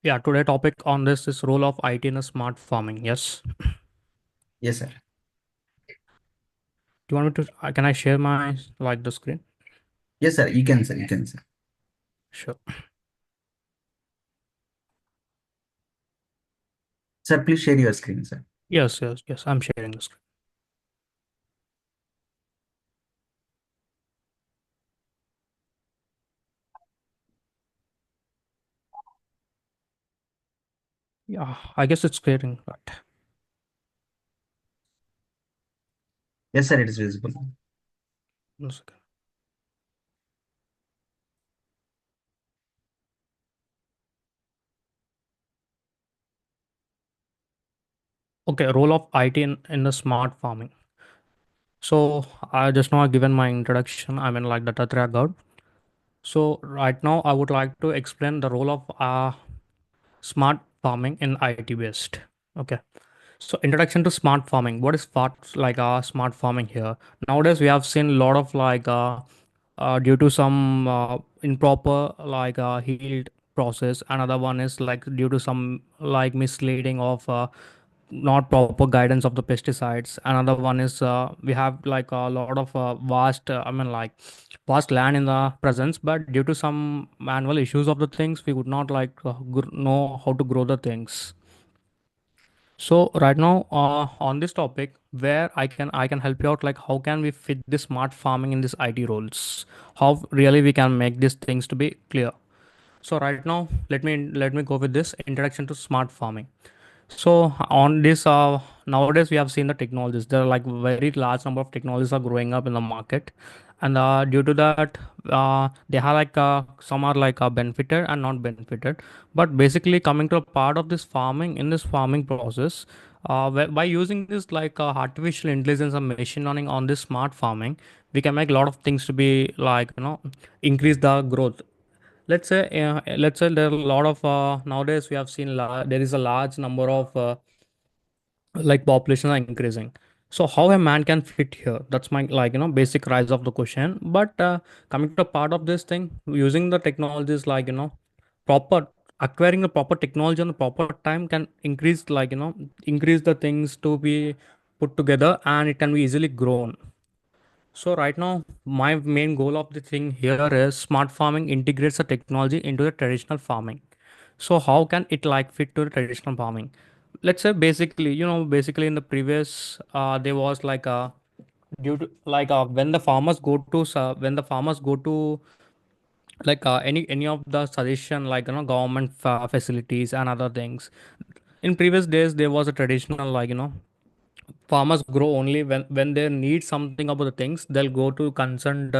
Yeah, today topic on this is role of IT in a smart farming. Yes. Do Yes, sir. you want me to? Can I share my like the screen? Yes, sir. You can, sir. You can, sir. Sure. Sir, please share your screen, sir. Yes, yes, yes. I'm sharing the screen. Yeah, I guess it's clearing. Right. Yes, sir. It is visible. 1 second. Okay, role of IT in the smart farming. So I just now given my introduction. I mean like the Tatria God. So right now I would like to explain the role of smart farming in IT based. Okay. So introduction to smart farming. What is smart farming here? Nowadays we have seen a lot of due to some improper healed process. Another one is like due to some like misleading of not proper guidance of the pesticides. Another one is we have like a lot of vast land in the presence, but due to some manual issues of the things, we would not know how to grow the things. So right now, on this topic, where I can help you out, like how can we fit this smart farming in these IT roles? How really we can make these things to be clear. So right now, let me go with this introduction to smart farming. So on this, nowadays we have seen the technologies. There are like very large number of technologies are growing up in the market, and due to that, they have some are benefited and not benefited. But basically, coming to a part of this farming in this farming process, by using this artificial intelligence and machine learning on this smart farming, we can make a lot of things to be increase the growth. Let's say there are a lot of nowadays we have seen there is a large number of population are increasing. So how a man can fit here? That's my basic rise of the question. But coming to part of this thing, using the technologies proper acquiring the proper technology on the proper time can increase increase the things to be put together, and it can be easily grown. So right now, my main goal of the thing here is smart farming integrates the technology into the traditional farming. So how can it like fit to the traditional farming? Let's say basically, basically in the previous, there was due to when the farmers go to any of the suggestion government facilities and other things. In previous days, there was a traditional farmers grow only when they need something about the things, they'll go to concerned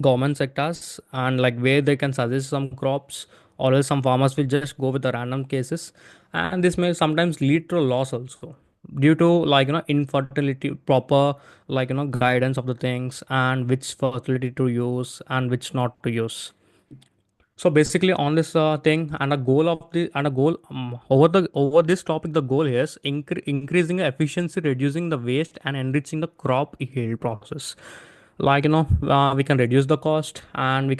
government sectors and like where they can suggest some crops, or else some farmers will just go with the random cases, and this may sometimes lead to a loss also due to infertility proper guidance of the things and which fertility to use and which not to use. So basically, on this thing and a goal of the and a goal over this topic, the goal is increasing the efficiency, reducing the waste, and enriching the crop yield process. We can reduce the cost, and we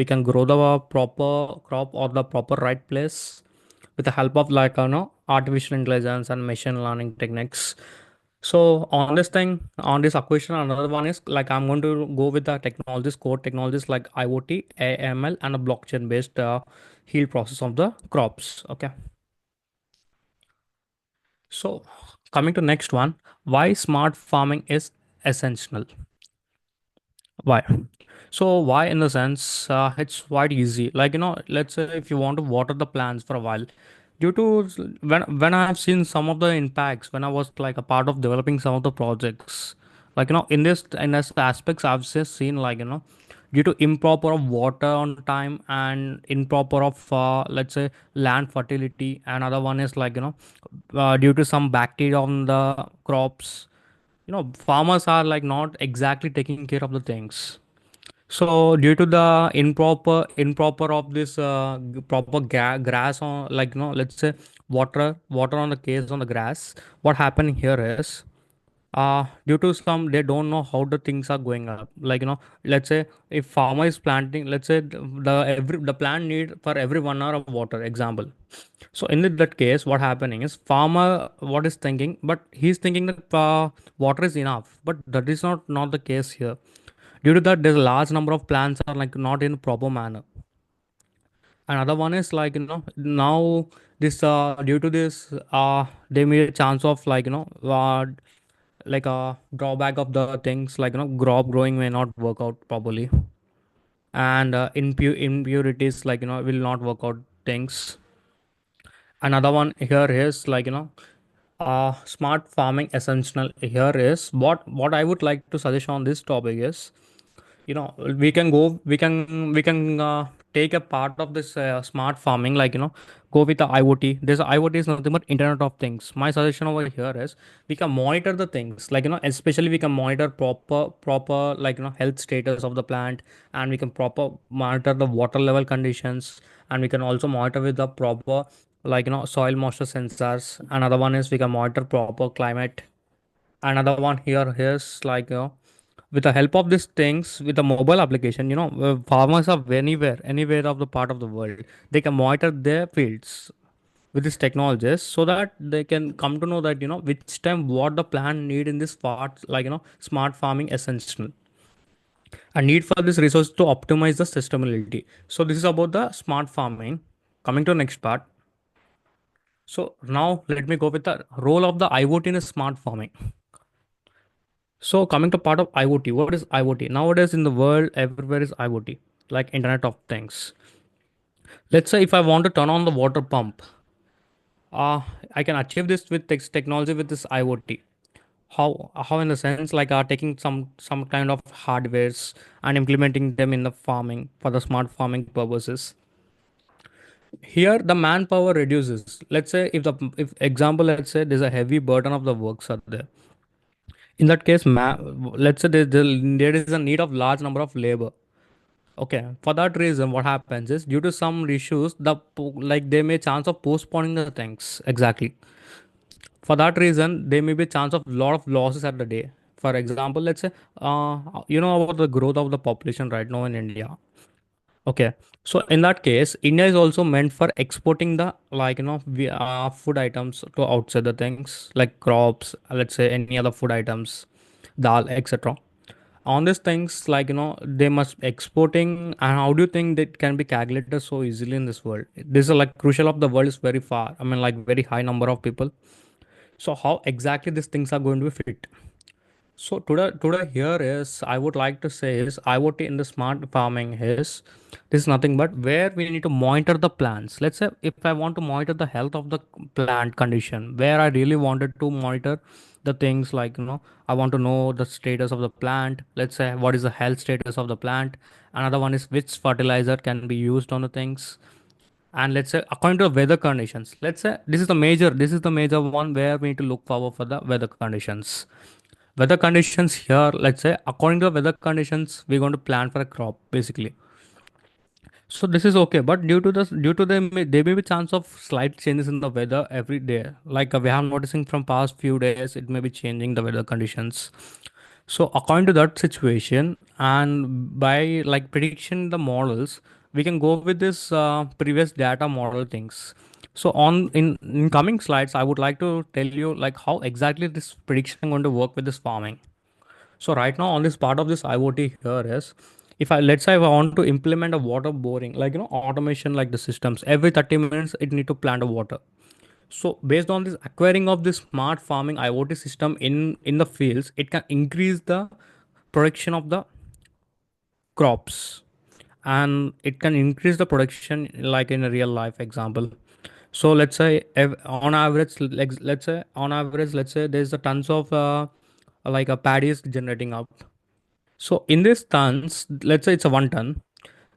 can grow the proper crop or the proper right place with the help of artificial intelligence and machine learning techniques. So on this thing, on this equation, another one is like I'm going to go with the technologies, core technologies like IoT, AML, and a blockchain based heal process of the crops. Okay. So coming to next one, why smart farming is essential. Why? So why in the sense it's quite easy. Let's say if you want to water the plants for a while, due to when I have seen some of the impacts when I was like a part of developing some of the projects, in this aspects I've just seen due to improper of water on time and improper of let's say land fertility. Another one is due to some bacteria on the crops. Farmers are like not exactly taking care of the things, so due to the improper of this proper grass on let's say water on the case on the grass, what happened here is Due to some, they don't know how the things are going up. Like, let's say if farmer is planting, let's say the plant need for every 1 hour of water, example. So in that case, what happening is farmer what is thinking, but he's thinking that water is enough, but that is not the case here. Due to that, there's a large number of plants are like not in proper manner. Another one is like, now this due to this they made a chance of like, like a drawback of the things like, crop growing may not work out properly, and impurities like, will not work out things. Another one here is like, smart farming essential here is what I would like to suggest on this topic is, we can take a part of this smart farming, like, go with the IoT. This IoT is nothing but internet of things. My suggestion over here is we can monitor the things, like, especially we can monitor proper like, health status of the plant, and we can proper monitor the water level conditions, and we can also monitor with the proper like, soil moisture sensors. Another one is we can monitor proper climate. Another one here is like, with the help of these things with the mobile application, farmers are anywhere of the part of the world, they can monitor their fields with these technologies, so that they can come to know that, which time what the plant need in this part, like, smart farming essential, a need for this resource to optimize the sustainability. So this is about the smart farming. Coming to the next part. So now let me go with the role of the IoT in a smart farming. So coming to part of IoT, what is IoT? Nowadays in the world, everywhere is IoT, like Internet of Things. Let's say if I want to turn on the water pump, uh, I can achieve this with this technology with this IoT. How in the sense like taking some kind of hardwares and implementing them in the farming for the smart farming purposes. Here the manpower reduces. Let's say if example, let's say there's a heavy burden of the works are there. In that case, let's say there is a need of large number of labor. Okay, for that reason, what happens is due to some issues, like they may chance of postponing the things exactly. For that reason, there may be chance of lot of losses at the day. For example, let's say, about the growth of the population right now in India. Okay, so in that case, India is also meant for exporting the like, food items to outside the things like crops, let's say any other food items, dal, etc. On these things like, they must exporting, and how do you think that can be calculated so easily in this world? This is like crucial of the world is very far, I mean, like very high number of people. So how exactly these things are going to be fit? So today here is I would like to say is IoT in the smart farming is this is nothing but where we need to monitor the plants. Let's say if I want to monitor the health of the plant condition, where I really wanted to monitor the things like, I want to know the status of the plant. Let's say what is the health status of the plant. Another one is which fertilizer can be used on the things. And let's say according to the weather conditions, let's say this is the major one where we need to look forward for the weather conditions. Weather conditions here, let's say according to the weather conditions, we're going to plan for a crop basically. So this is okay, but there may be chance of slight changes in the weather every day. Like we have noticing from past few days, it may be changing the weather conditions. So according to that situation, and by like prediction the models, we can go with this previous data model things. So in coming slides, I would like to tell you like how exactly this prediction going to work with this farming. So right now on this part of this IoT here is, if I let's say if I want to implement a water boring, like, automation like the systems, every 30 minutes it need to plant a water. So based on this acquiring of this smart farming IoT system in the fields, it can increase the production of the crops, and it can increase the production like in a real life example. So let's say on average, like let's say there's a tons of like a paddy is generating up. So in this tons, let's say it's a 1 ton.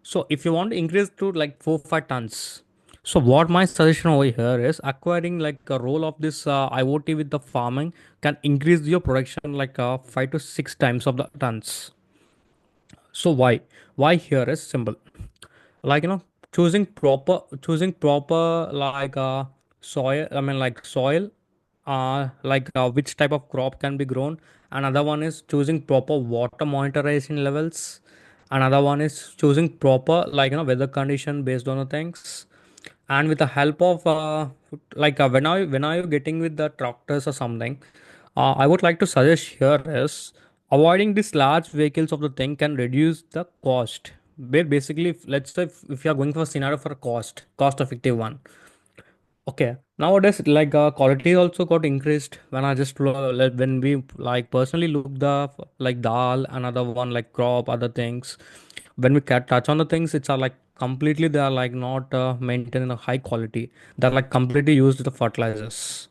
So if you want to increase to like 4 5 tons, so what my suggestion over here is acquiring like a role of this IoT with the farming can increase your production like 5 to 6 times of the tons. So why here is simple, like, choosing proper like soil. I mean like soil which type of crop can be grown. Another one is choosing proper water monitoring levels. Another one is choosing proper weather condition based on the things. And with the help of when are you getting with the tractors or something, I would like to suggest here is avoiding these large vehicles of the thing can reduce the cost. Where basically, let's say if you are going for a scenario for a cost effective one. Okay. Nowadays, quality also got increased when I just when we personally look the like dal, another one like crop, other things. When we can touch on the things, it's are like completely they are like not maintained in a high quality. They're like completely used the fertilizers.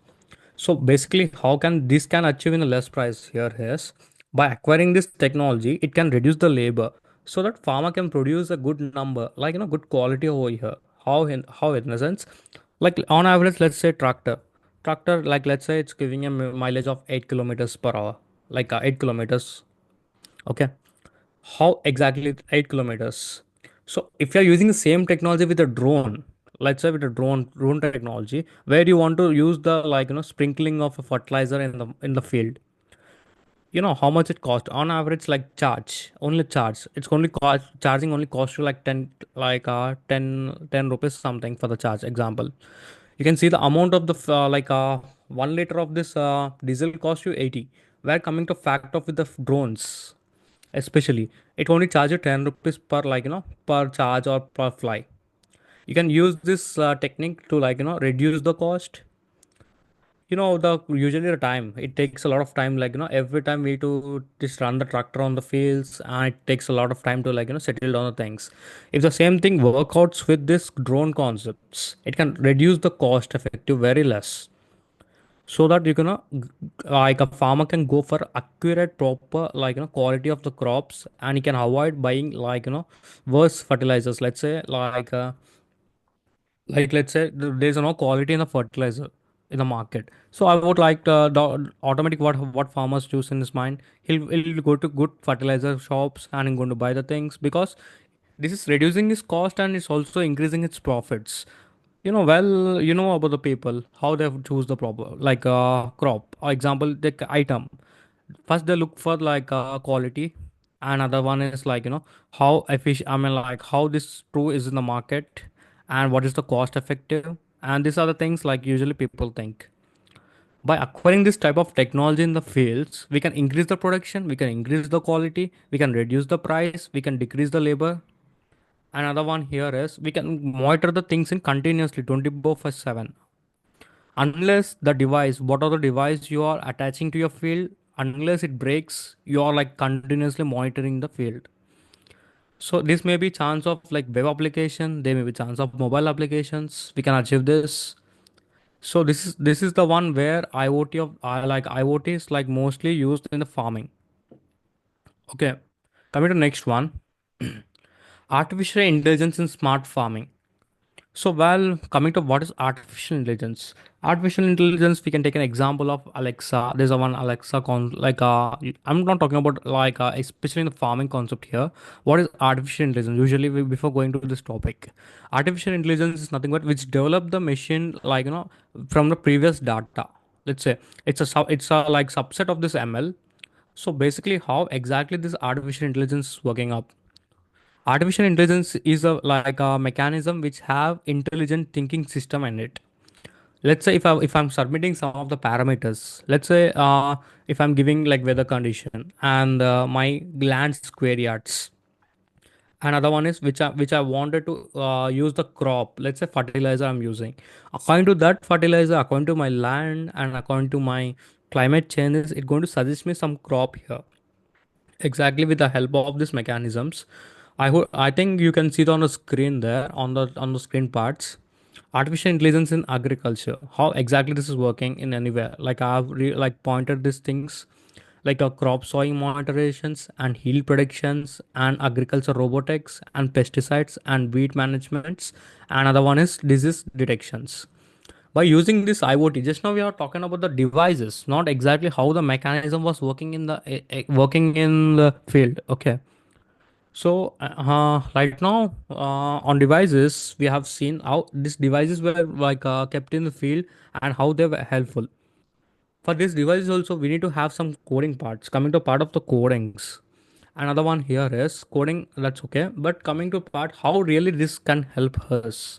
So basically, how can this can achieve in a less price here is by acquiring this technology, it can reduce the labor so that farmer can produce a good number, good quality over here. How in a sense, like on average, let's say tractor like let's say it's giving a mileage of 8 kilometers per hour, 8 kilometers. Okay, how exactly 8 kilometers? So if you're using the same technology with a drone, let's say with a drone technology, where you want to use the sprinkling of a fertilizer in the field, how much it cost on average, like charge, it's only charging only cost you like 10 10 rupees something for the charge example. You can see the amount of the 1 liter of this diesel cost you 80, where coming to fact of with the drones especially, it only charge you 10 rupees per per charge or per fly. You can use this technique to reduce the cost. The usually the time it takes a lot of time, every time we to just run the tractor on the fields, and it takes a lot of time to settle down the things. If the same thing workouts with this drone concepts, it can reduce the cost effective very less, so that like a farmer can go for accurate proper quality of the crops, and he can avoid buying worse fertilizers. Let's say let's say there's no quality in the fertilizer in the market. So I would like the automatic what farmers choose in his mind. He'll go to good fertilizer shops and he's going to buy the things, because this is reducing his cost and it's also increasing its profits. Well, about the people how they choose the proper crop or example the item. First they look for quality. Another one is how efficient, I mean, how this true is in the market, and what is the cost effective. And these are the things like usually people think. By acquiring this type of technology in the fields, we can increase the production, we can increase the quality, we can reduce the price, we can decrease the labor. Another one here is we can monitor the things in continuously 24/7. Unless the device, what are the device you are attaching to your field, unless it breaks, you are like continuously monitoring the field. So this may be chance of like web application, there may be chance of mobile applications. We can achieve this. So this is the one where IoT is like mostly used in the farming. Okay, coming to next one, artificial intelligence in smart farming. So, well, coming to what is artificial intelligence? Artificial intelligence, we can take an example of Alexa. There's a one Alexa I'm not talking about especially in the farming concept here. What is artificial intelligence? Usually, before going to this topic, artificial intelligence is nothing but which develop the machine from the previous data. Let's say it's a like subset of this ML. So basically, how exactly this artificial intelligence is working up? Artificial intelligence is a mechanism which have intelligent thinking system in it. Let's say if I'm submitting some of the parameters, let's say if I'm giving like weather condition and my land square yards. Another one is which I wanted to use the crop. Let's say fertilizer I'm using. According to that fertilizer, according to my land and according to my climate changes, it's going to suggest me some crop here. Exactly, with the help of these mechanisms, I think you can see it on the screen there, on the screen parts. Artificial intelligence in agriculture, how exactly this is working in anywhere, like like pointed these things, like a crop sowing monitorations and yield predictions and agriculture robotics and pesticides and weed managements. Another one is disease detections. By using this IoT, just now we are talking about the devices, not exactly how the mechanism was working in the working in the field. Okay, so right now on devices, we have seen how these devices were kept in the field and how they were helpful. For this device also we need to have some coding parts. Coming to part of the codings, another one here is coding, that's okay, but coming to part how really this can help us.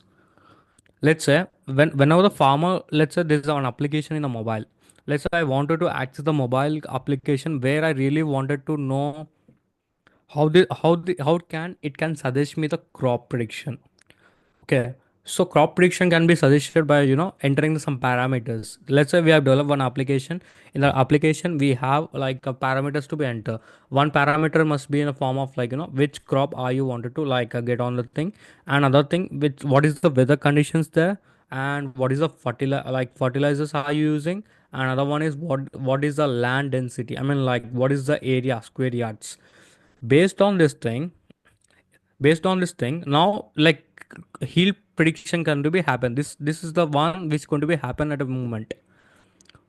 Let's say whenever the farmer, let's say there's an application in a mobile. Let's say I wanted to access the mobile application where I really wanted to know how can it can suggest me the crop prediction. Okay. So crop prediction can be suggested by entering some parameters. Let's say we have developed one application. In the application, we have like parameters to be entered. One parameter must be in a form of like which crop are you wanted to like get on the thing. Another thing, which what is the weather conditions there, and what is the fertilizers are you using. Another one is what is the land density. I mean like what is the area square yards. Based on this thing, now like heal prediction can to be happen. This is the one which going to be happen at a moment.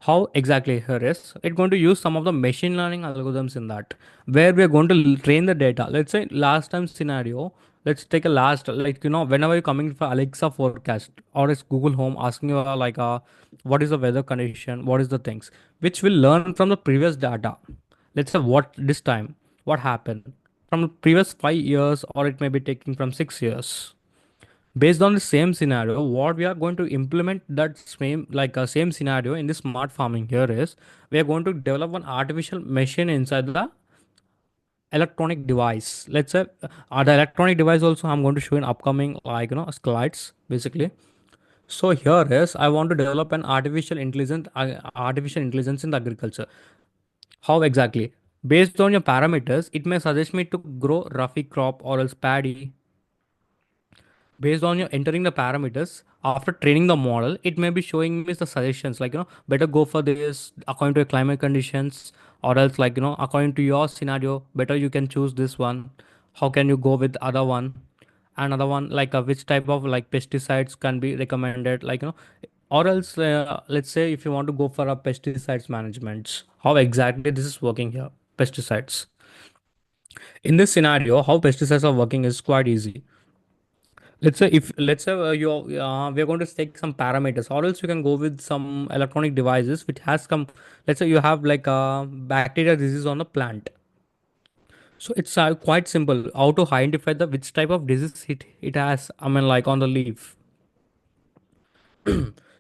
How exactly here is it going to use some of the machine learning algorithms in that, where we are going to train the data. Let's say last time scenario, let's take a last, like whenever you're coming for Alexa forecast or it's Google Home asking you what is the weather condition, what is the things, which will learn from the previous data. Let's say what this time what happened from the previous 5 years, or it may be taking from 6 years. Based on the same scenario, what we are going to implement that same like a same scenario in the smart farming here is we are going to develop an artificial machine inside the electronic device. Let's say the electronic device also I'm going to show in upcoming like slides basically. So here is I want to develop an artificial intelligence in the agriculture. How exactly? Based on your parameters, it may suggest me to grow roughy crop or else paddy. Based on your entering the parameters after training the model, it may be showing me the suggestions like better go for this according to your climate conditions, or else like according to your scenario better you can choose this one. How can you go with other one? Another one like which type of like pesticides can be recommended, like or else let's say if you want to go for a pesticides management, how exactly this is working here. Pesticides, in this scenario how pesticides are working is quite easy. Let's say you we're going to take some parameters, or else you can go with some electronic devices which has come. Let's say you have like a bacteria disease on the plant. So it's quite simple how to identify the which type of disease it has, I mean like on the leaf.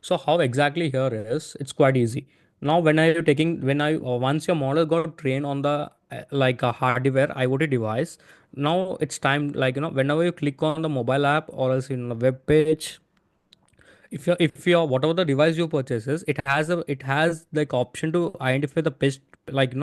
So how exactly here is it's quite easy. Now when I taking when I once your model got trained on the like a hardware IoT device, now it's time like whenever you click on the mobile app or else in a web page, if your whatever the device you purchases, it has like option to identify the pest, like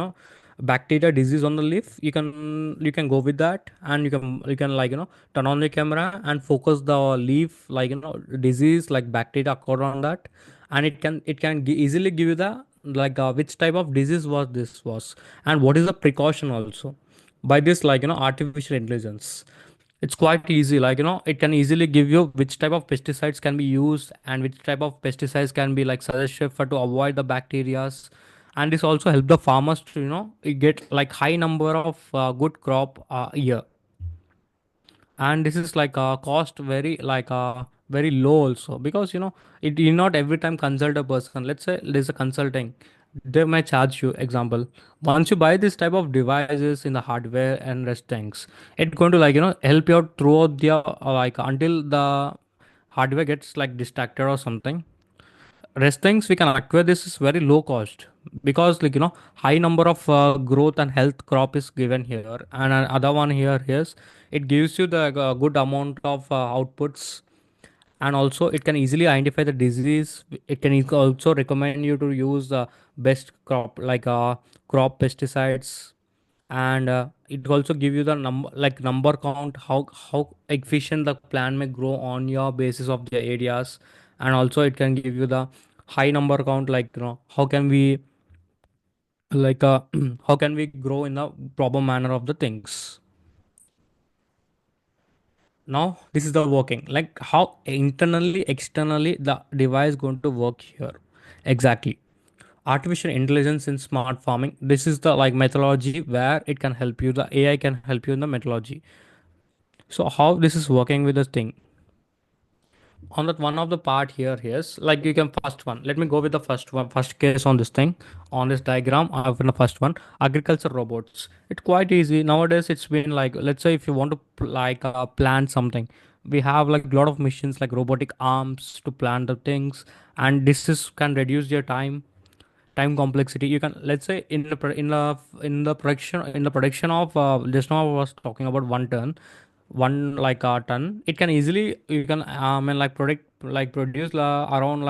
bacteria disease on the leaf. You can go with that, and you can like turn on the camera and focus the leaf, like disease like bacteria occur on that, and it can easily give you the like which type of disease was this was, and what is the precaution also, by this like artificial intelligence. It's quite easy, like it can easily give you which type of pesticides can be used and which type of pesticides can be like suggested for to avoid the bacterias. And this also help the farmers to get like high number of good crop a year. And this is like a cost very like very low also, because it you not every time consult a person. Let's say there's a consulting, they may charge you example. Once you buy this type of devices in the hardware and rest things, it's going to like help you out throughout the like until the hardware gets like distracted or something. Rest things we can acquire this is very low cost, because like high number of growth and health crop is given here. And another one here is it gives you the good amount of outputs. And also it can easily identify the disease. It can also recommend you to use best crop like crop pesticides. And it also give you the number count, how efficient the plant may grow on your basis of the areas. And also it can give you the high number count, like how can we like how can we grow in the proper manner of the things. Now this is the working, like how internally externally the device going to work here. Exactly. Artificial intelligence in smart farming, this is the like methodology where it can help you, the AI can help you in the methodology. So how this is working with this thing. On that one of the part here, yes, like you can first one. Let me go with the first one, first case on this thing, on this diagram. I have the first one, agriculture robots. It's quite easy nowadays. It's been like, let's say if you want to plant something, we have like a lot of machines like robotic arms to plant the things, and this is can reduce your time complexity. You can, let's say, in the production of just now I was talking about one ton, one like a ton. It can easily, you can and like product like produce around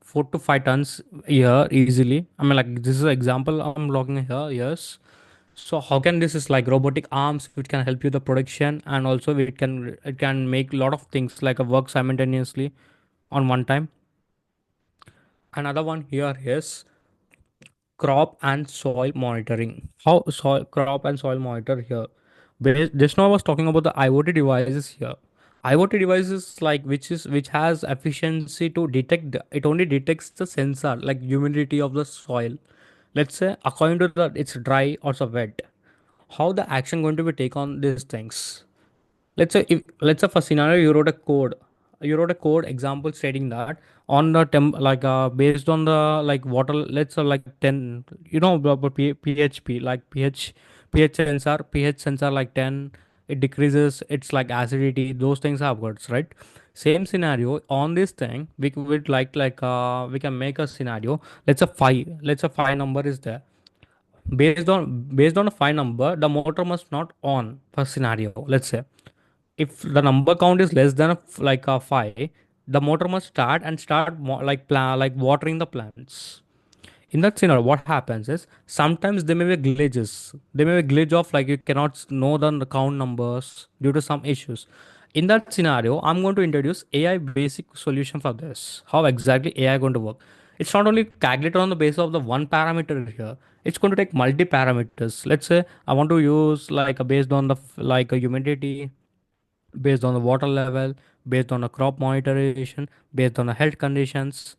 4 to 5 tons a year easily. I mean, like, this is an example I'm logging here, yes. So how can this is like robotic arms which can help you the production, and also it can make a lot of things like a work simultaneously on one time. Another one here is crop and soil monitoring. How soil crop and soil monitor here. Just now I was talking about the IoT devices here. IoT devices like which has efficiency to detect it only detects the sensor like humidity of the soil. Let's say according to the it's dry or so wet. How the action going to be take on these things? Let's say for scenario you wrote a code example stating that on the based on the like water, let's say like 10, php like pH sensor like 10, it decreases, it's like acidity, those things have words, right? Same scenario on this thing, we would we can make a scenario. Let's say 5 number is there. Based on a 5 number, the motor must not on for scenario. Let's say if the number count is less than a 5, the motor must start watering the plants. In that scenario, what happens is sometimes there may be glitches. There may be glitch of like you cannot know the count numbers due to some issues. In that scenario, I'm going to introduce AI basic solution for this. How exactly AI going to work? It's not only calculated on the basis of the one parameter here. It's going to take multi parameters. Let's say I want to use like a based on the a humidity, based on the water level, based on the crop monitoring, based on the health conditions.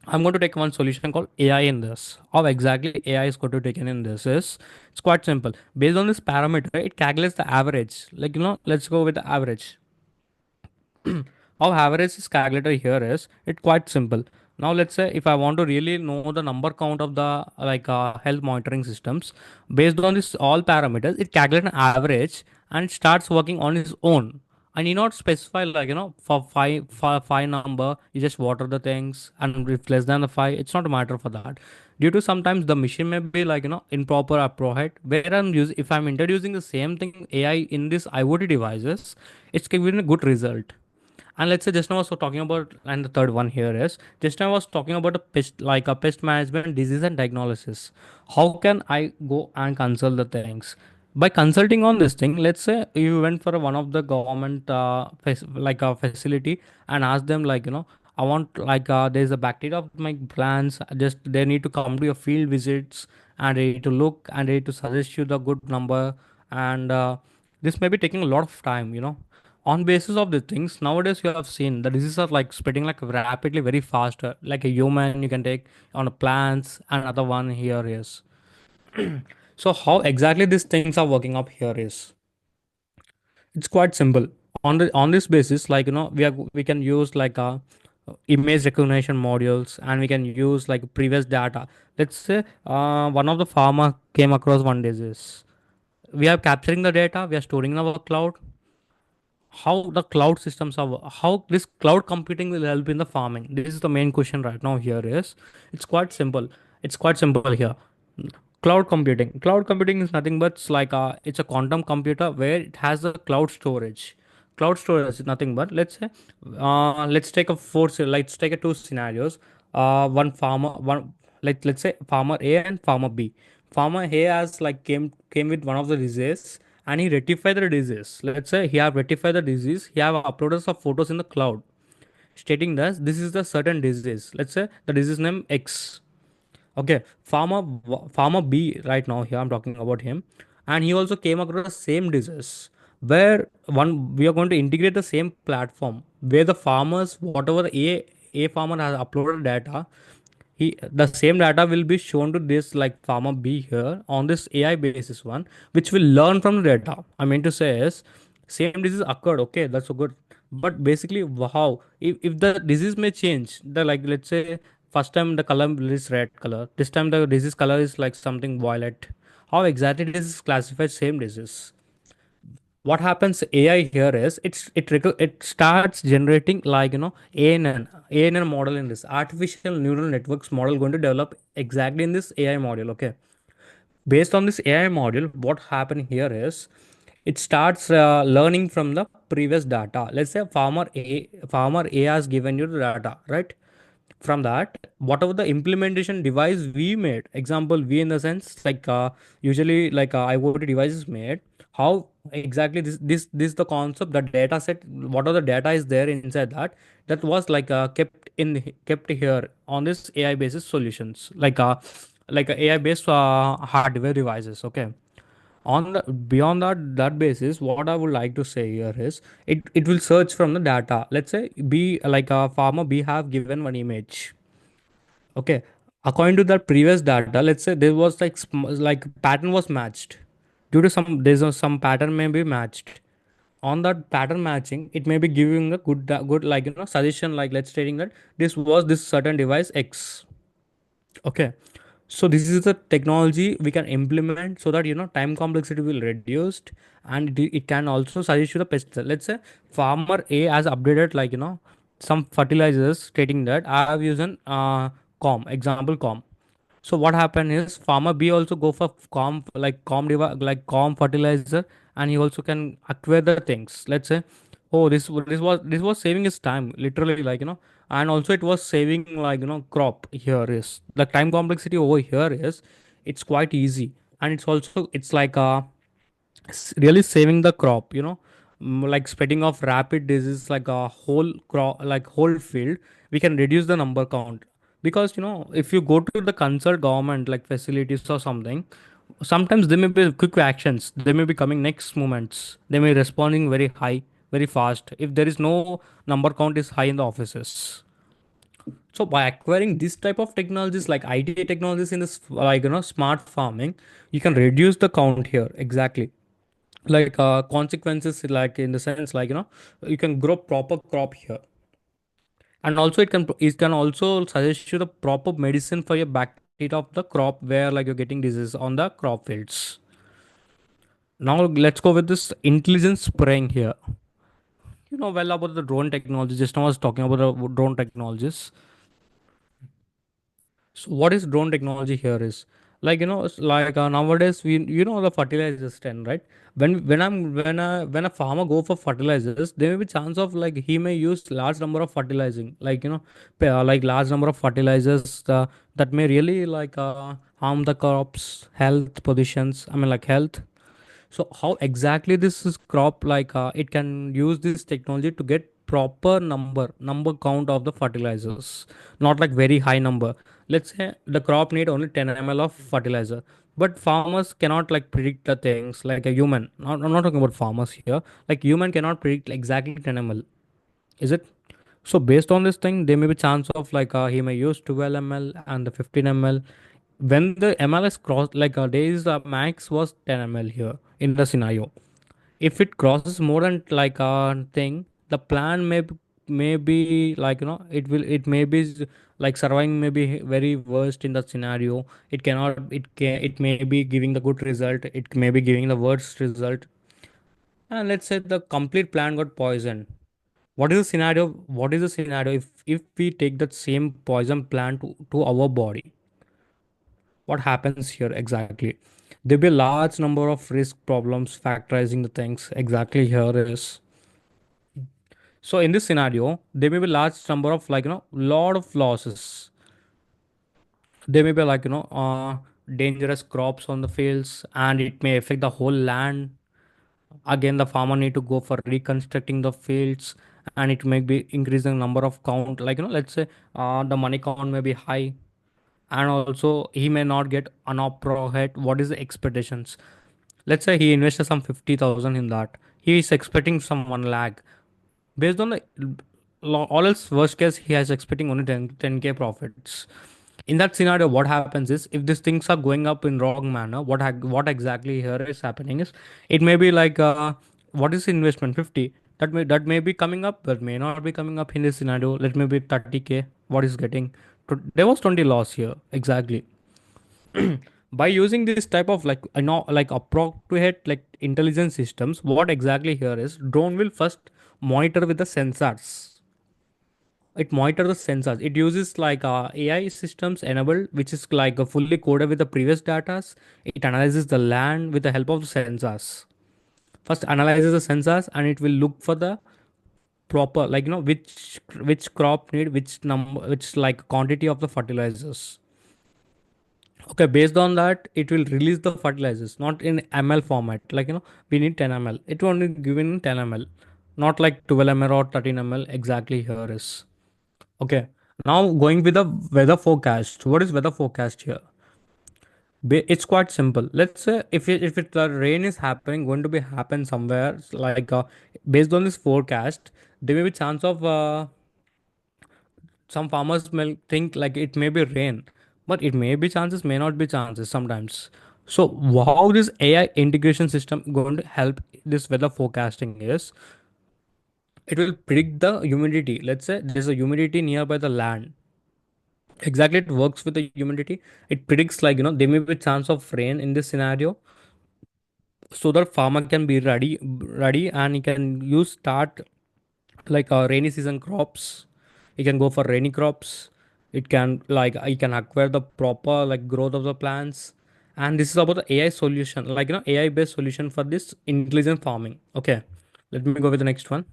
I'm going to take one solution called AI in this. How exactly AI is going to take in this is it's quite simple. Based on this parameter, it calculates the average. Like, let's go with the average. How average is calculated here is it quite simple. Now let's say if I want to really know the number count of the health monitoring systems, based on this all parameters, it calculates an average and it starts working on its own. And you not specify for five number, you just water the things, and if less than the five, it's not a matter for that. Due to sometimes the machine may be improper or prohibit. Where if I'm introducing the same thing AI in this IoT devices, it's giving a good result. And let's say just now I was talking about, and the third one here is just now I was talking about a pest management, disease and diagnosis. How can I go and consult the things? By consulting on this thing, let's say you went for one of the government like a facility and ask them I want there's a bacteria of my plants. Just they need to come to your field visits and ready to look and ready to suggest you the good number. And this may be taking a lot of time. On basis of the things nowadays you have seen the diseases are like spreading like rapidly very faster, like a human you can take on a plants, and other one here is. So how exactly these things are working up here is it's quite simple. On this basis, we can use image recognition modules, and we can use like previous data. Let's say one of the farmer came across one disease. We are capturing the data, we are storing in our cloud. How the cloud systems are how this cloud computing will help in the farming, this is the main question right now here is. It's quite simple here. Cloud computing is nothing but it's a quantum computer where it has the cloud storage is nothing but, let's say, let's take a two scenarios. One farmer one like let's say farmer A and farmer B. Farmer A has came with one of the disease, and he rectified the disease. Let's say he have rectified the disease, he have uploaded some photos in the cloud stating that this is the certain disease. Let's say the disease name X. Okay, farmer B right now here I'm talking about him, and he also came across the same disease. Where one we are going to integrate the same platform where the farmers, whatever a farmer has uploaded data, the same data will be shown to this like farmer B here on this AI basis one, which will learn from the data. I mean to say is same disease occurred. Okay, that's so good. But basically, how if the disease may change, the like let's say first time the color is red color, this time the disease color is like something violet. How exactly this is classified same disease? What happens AI here is it starts generating like ANN model in this artificial neural networks model going to develop exactly in this AI model. Okay, based on this AI model, what happened here is it starts learning from the previous data. Let's say farmer A has given you the data, right? From that, whatever the implementation device we made, example we in the sense like usually like IoT device is made. How exactly this the concept, the data set, what are the data is there inside that, that was like kept here on this AI basis solutions, like AI based hardware devices. Okay, on the beyond that basis, what I would like to say here is it will search from the data. Let's say b like a farmer b have given one image. Okay, according to that previous data, let's say there was like pattern was matched. Due to some pattern may be matched. On that pattern matching, it may be giving a good like suggestion, like let's stating that this was this certain device X. Okay, so this is the technology we can implement so that time complexity will reduced, and it can also suggest you the pesticide. Let's say farmer A has updated some fertilizers stating that I have used an com example com. So what happened is farmer B also go for com fertilizer, and he also can acquire the things. Let's say, oh this was saving his time literally and also it was saving crop. Here is the time complexity over here is it's quite easy, and it's like really saving the crop. Like spreading of rapid disease like a whole crop, like whole field, we can reduce the number count. Because if you go to the consult government like facilities or something, sometimes there may be quick actions, they may be coming next moments, they may responding very high, very fast if there is no number count is high in the offices. So by acquiring this type of technologies like IT technologies in this smart farming, you can reduce the count here exactly. Like consequences, like in the sense you can grow proper crop here. And also it can also suggest you the proper medicine for your bacteria of the crop where like you're getting disease on the crop fields. Now let's go with this intelligence spraying here. Well about the drone technology, just now I was talking about the drone technologies. So what is drone technology here is it's like nowadays we the fertilizers trend, right? When a farmer go for fertilizers, there may be chance of like he may use large number of fertilizing, like large number of fertilizers that may really harm the crops health positions, I mean like health. So how exactly this is crop it can use this technology to get proper number count of the fertilizers, not like very high number. Let's say the crop need only 10 ml of fertilizer, but farmers cannot like predict the things like a human. I'm not talking about farmers here. Like human cannot predict exactly 10 ml. Is it? So based on this thing, there may be chance of he may use 12 ml and the 15 ml. When the ml is crossed, days the max was 10 ml here in the scenario. If it crosses more than like a thing, the plan may be it may be like surviving may be very worst in the scenario. It may be giving the good result. It may be giving the worst result. And let's say the complete plan got poisoned. What is the scenario if we take that same poison plant to our body? What happens here exactly? There'll be a large number of risk problems factorizing the things exactly here is. So in this scenario, there may be large number of lot of losses. There may be dangerous crops on the fields, and it may affect the whole land. Again, the farmer need to go for reconstructing the fields, and it may be increasing number of count. Let's say the money count may be high, and also he may not get an profit. What is the expectations? Let's say he invested some 50,000 in that. He is expecting some 1 lakh. Based on the all else worst case, he is expecting only 10K profits. In that scenario, what happens is if these things are going up in wrong manner, what exactly here is happening is it may be what is investment 50. That may be coming up, that may not be coming up in this scenario. Let me be 30K. What is getting? There was 20 loss here. Exactly. By using this type of like like appropriate like intelligence systems, what exactly here is drone will first monitor with the sensors. It monitor the sensors. It uses like AI systems enabled, which is like fully coded with the previous datas. It analyzes the land with the help of the sensors. First analyzes the sensors, and it will look for the proper like which crop need which number, which like quantity of the fertilizers. Okay, based on that, it will release the fertilizers, not in ml format. Like we need 10 ml. It will only given in 10 ml, not like 12 ml or 13 ml. Exactly here is okay. Now going with the weather forecast. What is weather forecast here? It's quite simple. Let's say if the rain is happening, going to be happen somewhere like based on this forecast, there may be chance of some farmers may think like it may be rain, but it may be chances, may not be chances sometimes. So how this AI integration system going to help this weather forecasting is it will predict the humidity. Let's say there's a humidity nearby the land. Exactly, it works with the humidity. It predicts like there may be chance of rain in this scenario, so that farmer can be ready, and he can use start like rainy season crops. You can go for rainy crops. It can like you can acquire the proper like growth of the plants. And this is about the AI solution, like AI based solution for this intelligent farming. Okay, let me go with the next one.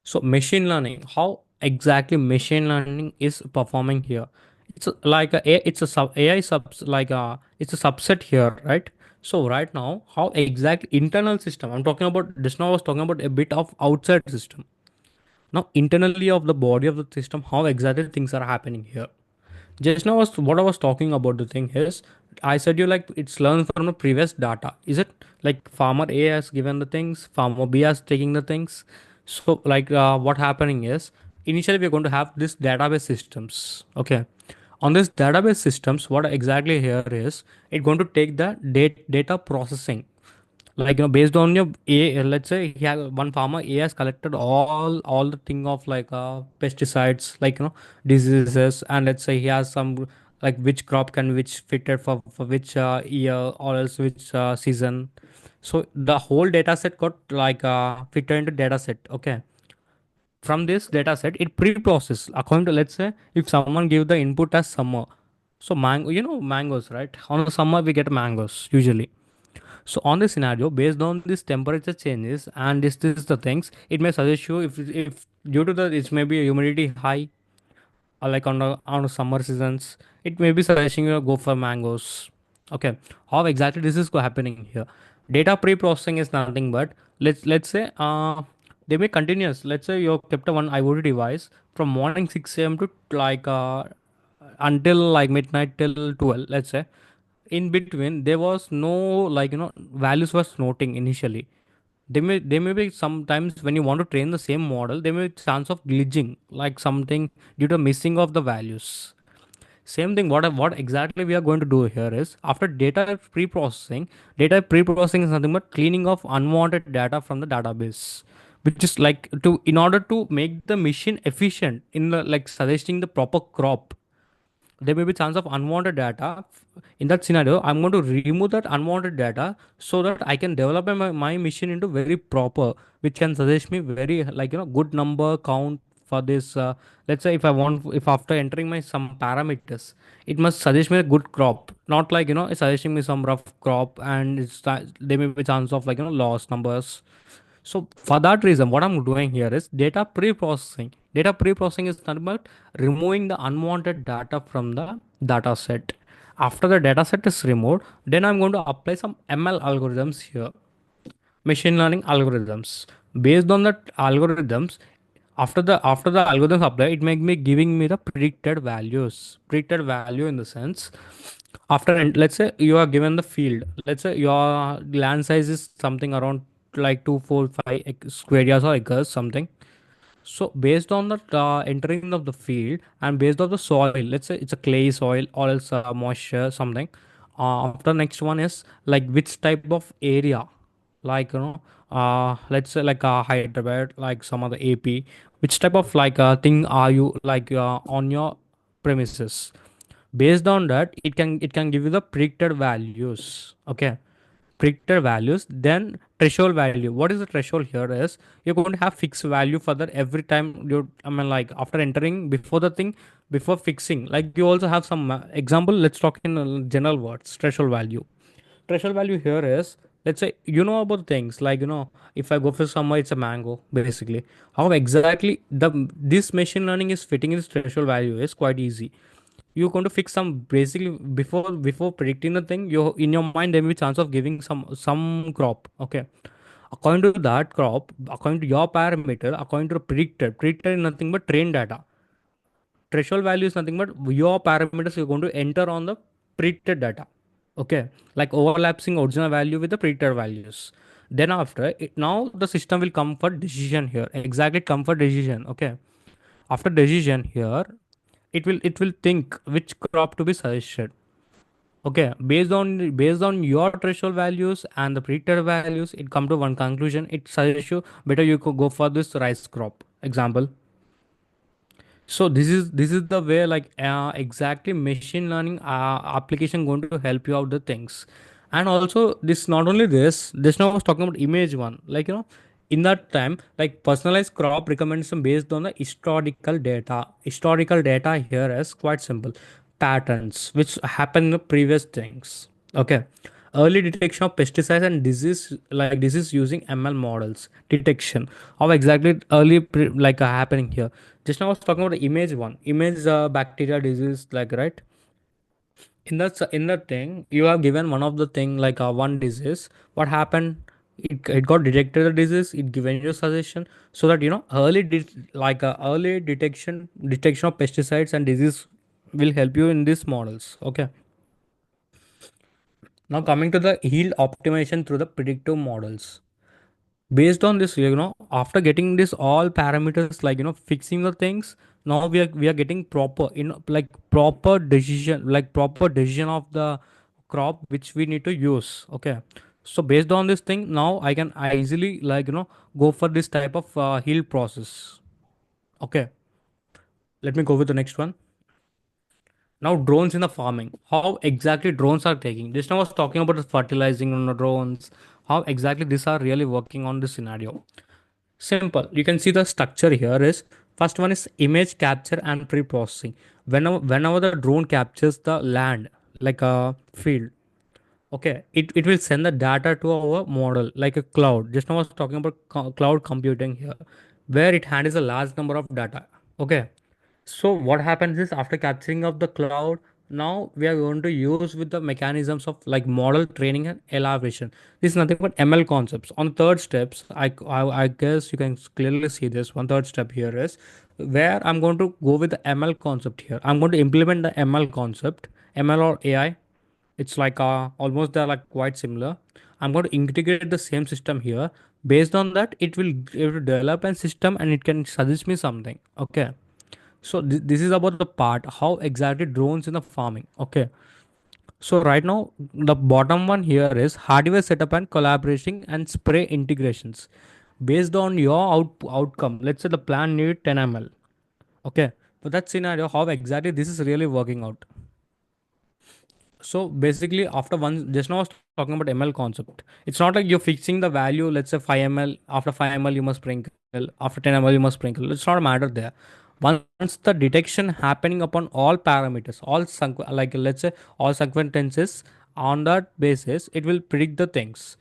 So machine learning, how exactly machine learning is performing here? It's like it's a sub AI subs like it's a subset here, right? So right now, how exact internal system? I'm talking about just now. I was talking about a bit of outside system. Now internally of the body of the system, how exactly things are happening here. Just now was what I was talking about. The thing is, I said you like it's learned from the previous data. Is it like farmer A has given the things, farmer B has taking the things. So like what happening is initially we're going to have this database systems. Okay, on this database systems, what exactly here is it going to take the data processing, like based on your a, let's say he has one farmer A has collected all the thing of like pesticides, like diseases, and let's say he has some like which crop can which fitted for which year or else which season. So the whole data set got like fitted into data set. Okay, from this data set it pre-processed according to, let's say if someone give the input as summer, so mango, mangoes, right? On the summer we get mangoes usually. So on this scenario, based on this temperature changes and this is the things, it may suggest you if due to the it may be humidity high, or like on the summer seasons, it may be suggesting you go for mangoes. Okay, how exactly this is happening here? Data pre-processing is nothing but let's say they may continuous. Let's say you kept a one IoT device from morning 6 a.m. to like until like midnight till 12. Let's say in between there was no like values was noting initially. They may be sometimes when you want to train the same model, there may be chance of glitching like something due to missing of the values. Same thing, what exactly we are going to do here is after data pre-processing is nothing but cleaning of unwanted data from the database, which is like to in order to make the machine efficient in the like suggesting the proper crop. There may be chance of unwanted data. In that scenario, I'm going to remove that unwanted data so that I can develop my machine into very proper, which can suggest me very like good number count for this. Let's say if after entering my some parameters, it must suggest me a good crop, not like it's suggesting me some rough crop, and there may be chance of like loss numbers. So for that reason, what I'm doing here is data pre-processing. Data pre-processing is not about removing the unwanted data from the data set. After the data set is removed, then I'm going to apply some ML algorithms here, machine learning algorithms. Based on that algorithms, after the algorithms apply, it may be giving me the predicted values. Predicted value in the sense after let's say you are given the field. Let's say your land size is something around like 245 square yards or acres something. So based on the entering of the field and based on the soil, let's say it's a clay soil or else moisture something. After next one is like which type of area, like let's say like Hyderabad, like some other AP, which type of like thing are you like on your premises? Based on that, it can give you the predicted values. Okay, predicted values. Then threshold value. What is the threshold here is you're going to have fixed value for that every time you, I mean, like after entering before the thing, before fixing. Like you also have some example. Let's talk in general words. Threshold value. Threshold value here is, let's say you know about things like, if I go for somewhere, it's a mango basically. How exactly the this machine learning is fitting in this threshold value is quite easy. You're going to fix some basically before predicting the thing. You, in your mind, there may be chance of giving some crop. Okay, according to that crop, according to your parameter, according to the predicted is nothing but trained data. Threshold value is nothing but your parameters you're going to enter on the predicted data. Okay, like overlapping original value with the predicted values. Then after it, now the system will come for decision here. Exactly, come for decision. Okay, after decision here, it will think which crop to be suggested. Okay, based on your threshold values and the predicted values, it come to one conclusion. It suggests you better you could go for this rice crop example. So this is the way like exactly machine learning application going to help you out the things. And also this, not only this now I was talking about image one, like in that time, like personalized crop recommendation based on the historical data here is quite simple. Patterns which happen in the previous things. Okay, early detection of pesticides and disease, like disease using ML models detection. How exactly early happening here? Just now I was talking about the image one, image bacteria disease, like, right? In that thing, you have given one of the thing like one disease. What happened? It got detected the disease. It given you a suggestion so that early detection of pesticides and disease will help you in these models. Okay. Now coming to the yield optimization through the predictive models. Based on this, after getting this all parameters, like fixing the things, now we are getting proper, like proper decision of the crop which we need to use. Okay. So based on this thing, now I easily go for this type of heal process. Okay. Let me go with the next one. Now drones in the farming. How exactly drones are taking? Just now I was talking about the fertilizing on the drones. How exactly these are really working on this scenario? Simple. You can see the structure here is, first one is image capture and pre-processing. Whenever the drone captures the land, like a field, okay, it will send the data to our model like a cloud. Just now I was talking about cloud computing here, where it handles a large number of data. Okay, so what happens is after capturing of the cloud, now we are going to use with the mechanisms of like model training and elaboration. This is nothing but ML concepts. On third steps, I guess you can clearly see this. One third step here is where I'm going to go with the ML concept here. I'm going to implement the ML concept, ML or AI. It's like almost they're like quite similar. I'm going to integrate the same system here. Based on that, it will develop a system and it can suggest me something. Okay, so this is about the part how exactly drones in the farming. Okay. So right now the bottom one here is hardware setup and collaboration and spray integrations. Based on your outcome, let's say the plan need 10 ml. Okay. For that scenario, how exactly this is really working out? So basically, after one, just now I was talking about ML concept. It's not like you're fixing the value, let's say 5 ml. After 5 ml, you must sprinkle. After 10 ml, you must sprinkle. It's not a matter there. Once the detection happening upon all parameters, like let's say all sequences, on that basis, it will predict the things.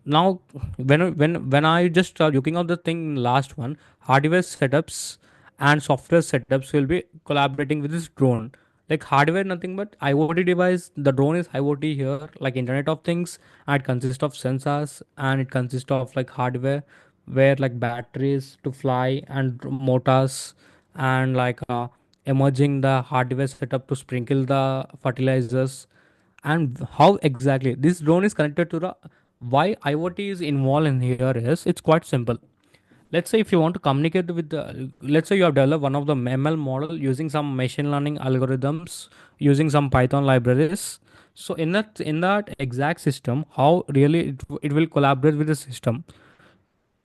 Now, when I just looking at the thing last one, hardware setups and software setups will be collaborating with this drone. Like hardware, nothing but IoT device. The drone is IoT here, like Internet of Things, and it consists of sensors and it consists of like hardware, where like batteries to fly and motors and like emerging the hardware setup to sprinkle the fertilizers. And how exactly this drone is connected to the, why IoT is involved in here is, it's quite simple. Let's say if you want to communicate with the, let's say you have developed one of the ML model using some machine learning algorithms, using some Python libraries. So in that exact system, how really it will collaborate with the system.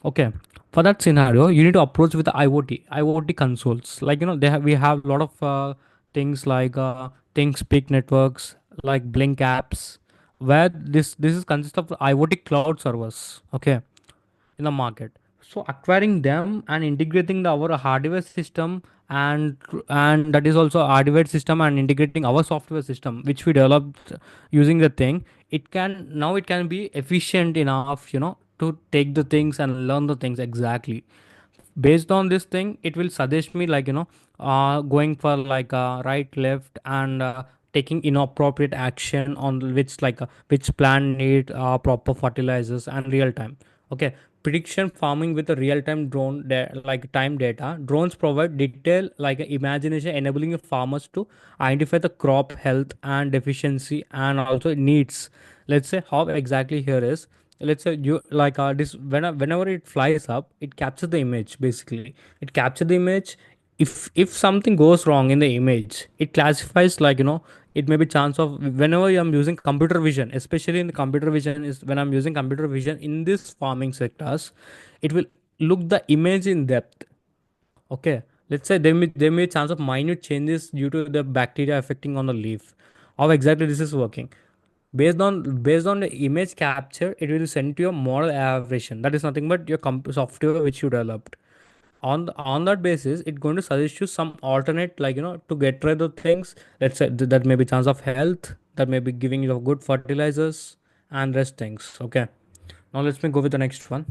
Okay, for that scenario, you need to approach with the IoT consoles. Like they have we have a lot of things like ThinkSpeak networks, like Blink apps, where this is consist of IoT cloud servers. Okay, in the market. So acquiring them and integrating our hardware system, and that is also hardware system, and integrating our software system which we developed using the thing, it can be efficient enough, to take the things and learn the things exactly. Based on this thing, it will suggest me, like going for like right left, and taking inappropriate action on which plant need proper fertilizers and real time. Okay, prediction farming with a real time like time data. Drones provide detail like imagination, enabling farmers to identify the crop health and deficiency and also needs. Let's say how exactly here is, let's say you like this whenever it flies up, it captures the image. Basically, it captures the image. If something goes wrong in the image, it classifies, like it may be chance of, whenever I'm using computer vision, especially in the computer vision, is when I'm using computer vision in this farming sectors, it will look the image in depth. Okay, let's say there may be chance of minute changes due to the bacteria affecting on the leaf. How exactly this is working? Based on the image capture, it will send to your model aberration. That is nothing but your software which you developed. On that basis, it's going to suggest you some alternate, like to get rid of things. Let's say that may be chance of health, that may be giving you good fertilizers and rest things. Okay, now let's me go with the next one.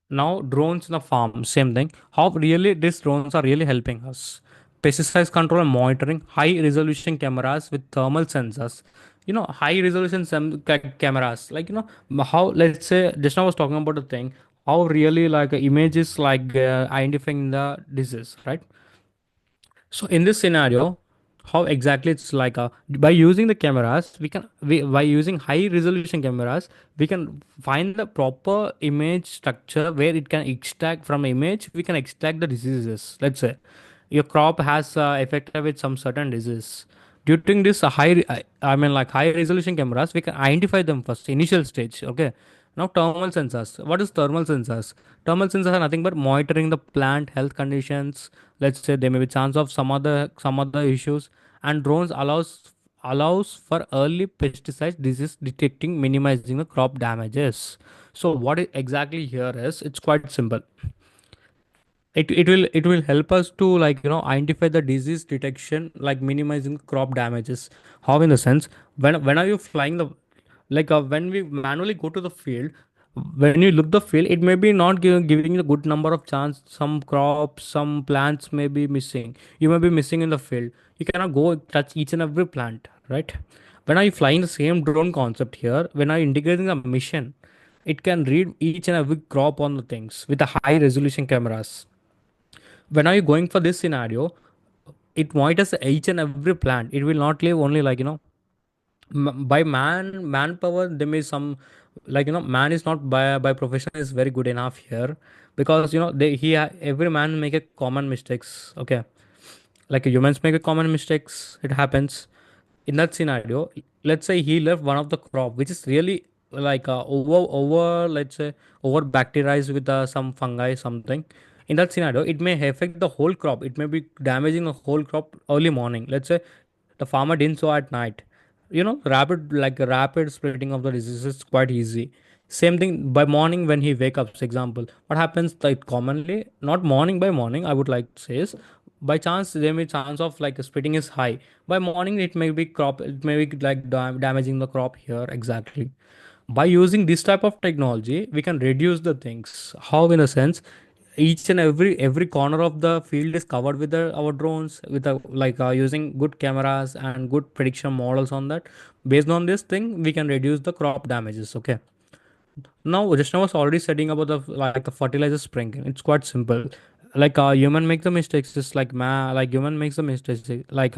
Now drones in the farm, same thing. How really these drones are really helping us? Pesticide control and monitoring, high resolution cameras with thermal sensors. High resolution cameras. Like how, let's say just now I was talking about the thing. How really like images like identifying the disease, right? So in this scenario, how exactly it's like by using the cameras, by using high resolution cameras, we can find the proper image structure where it can extract from image. We can extract the diseases. Let's say your crop has affected with some certain disease. During this I mean like high resolution cameras, we can identify them first, initial stage. Okay. Now thermal sensors. What is thermal sensors? Thermal sensors are nothing but monitoring the plant health conditions. Let's say there may be chance of some other issues, and drones allows for early pesticide disease detecting, minimizing the crop damages. So what exactly here is, it's quite simple. It will help us to, like identify the disease detection, like minimizing crop damages. How, in the sense, when are you flying the, like when we manually go to the field, when you look the field, it may be not giving you a good number of chance. Some crops, some plants may be missing. You may be missing in the field. You cannot go touch each and every plant, right? When are you flying the same drone concept here, when are you integrating a mission, it can read each and every crop on the things with the high resolution cameras. When are you going for this scenario, it monitors each and every plant. It will not leave only, like by manpower. There may some, like man is not by profession is very good enough here, because every man make a common mistakes. Okay, like humans make a common mistakes, it happens. In that scenario, let's say he left one of the crop which is really like over, let's say, over bacterized with some fungi, something. In that scenario, it may affect the whole crop. It may be damaging the whole crop early morning. Let's say the farmer didn't sow at night. Rapid spreading of the disease is quite easy. Same thing by morning when he wake up. Example, what happens, like commonly, not morning by morning, I would like to say is, by chance there may chance of like spreading is high. By morning it may be crop, it may be like damaging the crop here exactly. By using this type of technology, we can reduce the things. How, in a sense, each and every corner of the field is covered with our drones, with using good cameras and good prediction models on that. Based on this thing, we can reduce the crop damages. Okay, now just now was already setting about the, like the fertilizer sprinkling. It's quite simple. Like human make the mistakes, just like like human makes the mistakes. Like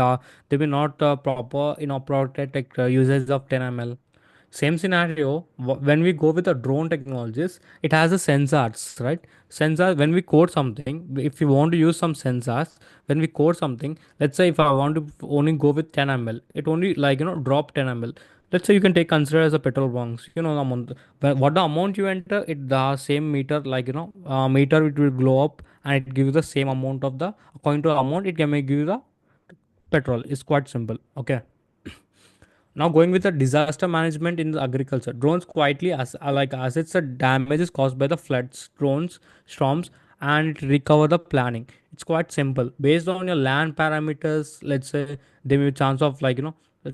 they will not proper inappropriate usage of 10 ml. Same scenario, when we go with the drone technologies, it has the sensors, right? Sensor, when we code something, if we want to use some sensors, when we code something, let's say if I want to only go with 10 ml, it only, like drop 10 ml. Let's say you can take consider as a petrol bunks, you know, the amount, what the amount you enter, it the same meter, like, meter, it will glow up and it gives the same amount of the, according to the amount, it can make give you the petrol. It's quite simple. Okay. Now going with the disaster management in the agriculture, drones quietly as like assets the damages caused by the floods, drones, storms, and it recover the planning. It's quite simple. Based on your land parameters, let's say there may be chance of, like,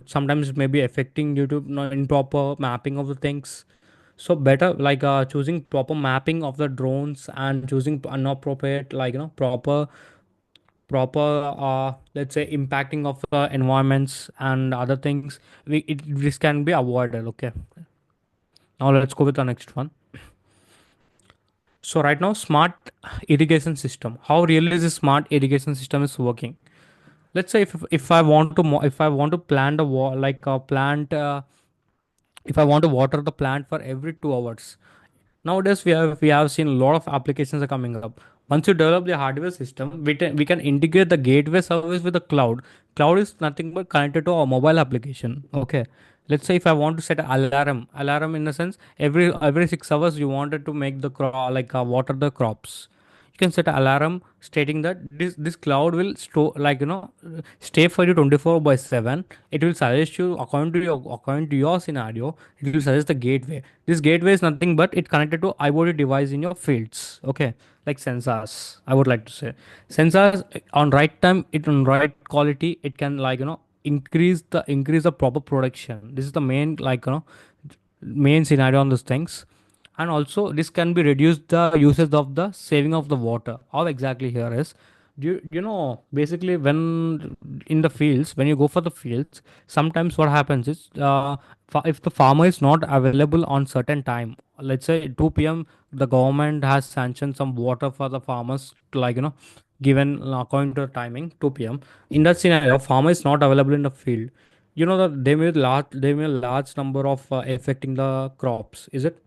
sometimes it may be affecting due to improper mapping of the things. So better like choosing proper mapping of the drones and choosing inappropriate, like, proper let's say impacting of environments and other things, this can be avoided. Okay, now let's go with the next one. So right now, smart irrigation system, how really this smart irrigation system is working. Let's say if I want to if I want to plant a like a plant, if I want to water the plant for every 2 hours. Nowadays, we have seen a lot of applications are coming up. Once you develop the hardware system, we can integrate the gateway service with the cloud. Cloud is nothing but connected to our mobile application. Okay. Let's say if I want to set an alarm in the sense every 6 hours you wanted to make the like water the crops. You can set an alarm stating that this cloud will store, like, stay for you 24/7. It will suggest you according to your scenario. It will suggest the gateway. This gateway is nothing but it connected to IoT device in your fields. Okay, like sensors, I would like to say. Sensors on right time, it on right quality, it can, like, increase the proper production. This is the main, like, main scenario on these things. And also this can be reduced the usage of the saving of the water. How exactly here is, basically when in the fields, when you go for the fields, sometimes what happens is, if the farmer is not available on certain time, let's say 2 p.m., the government has sanctioned some water for the farmers, like, given according to the timing 2 p.m. In that scenario, farmer is not available in the field. That they may large number of affecting the crops, is it?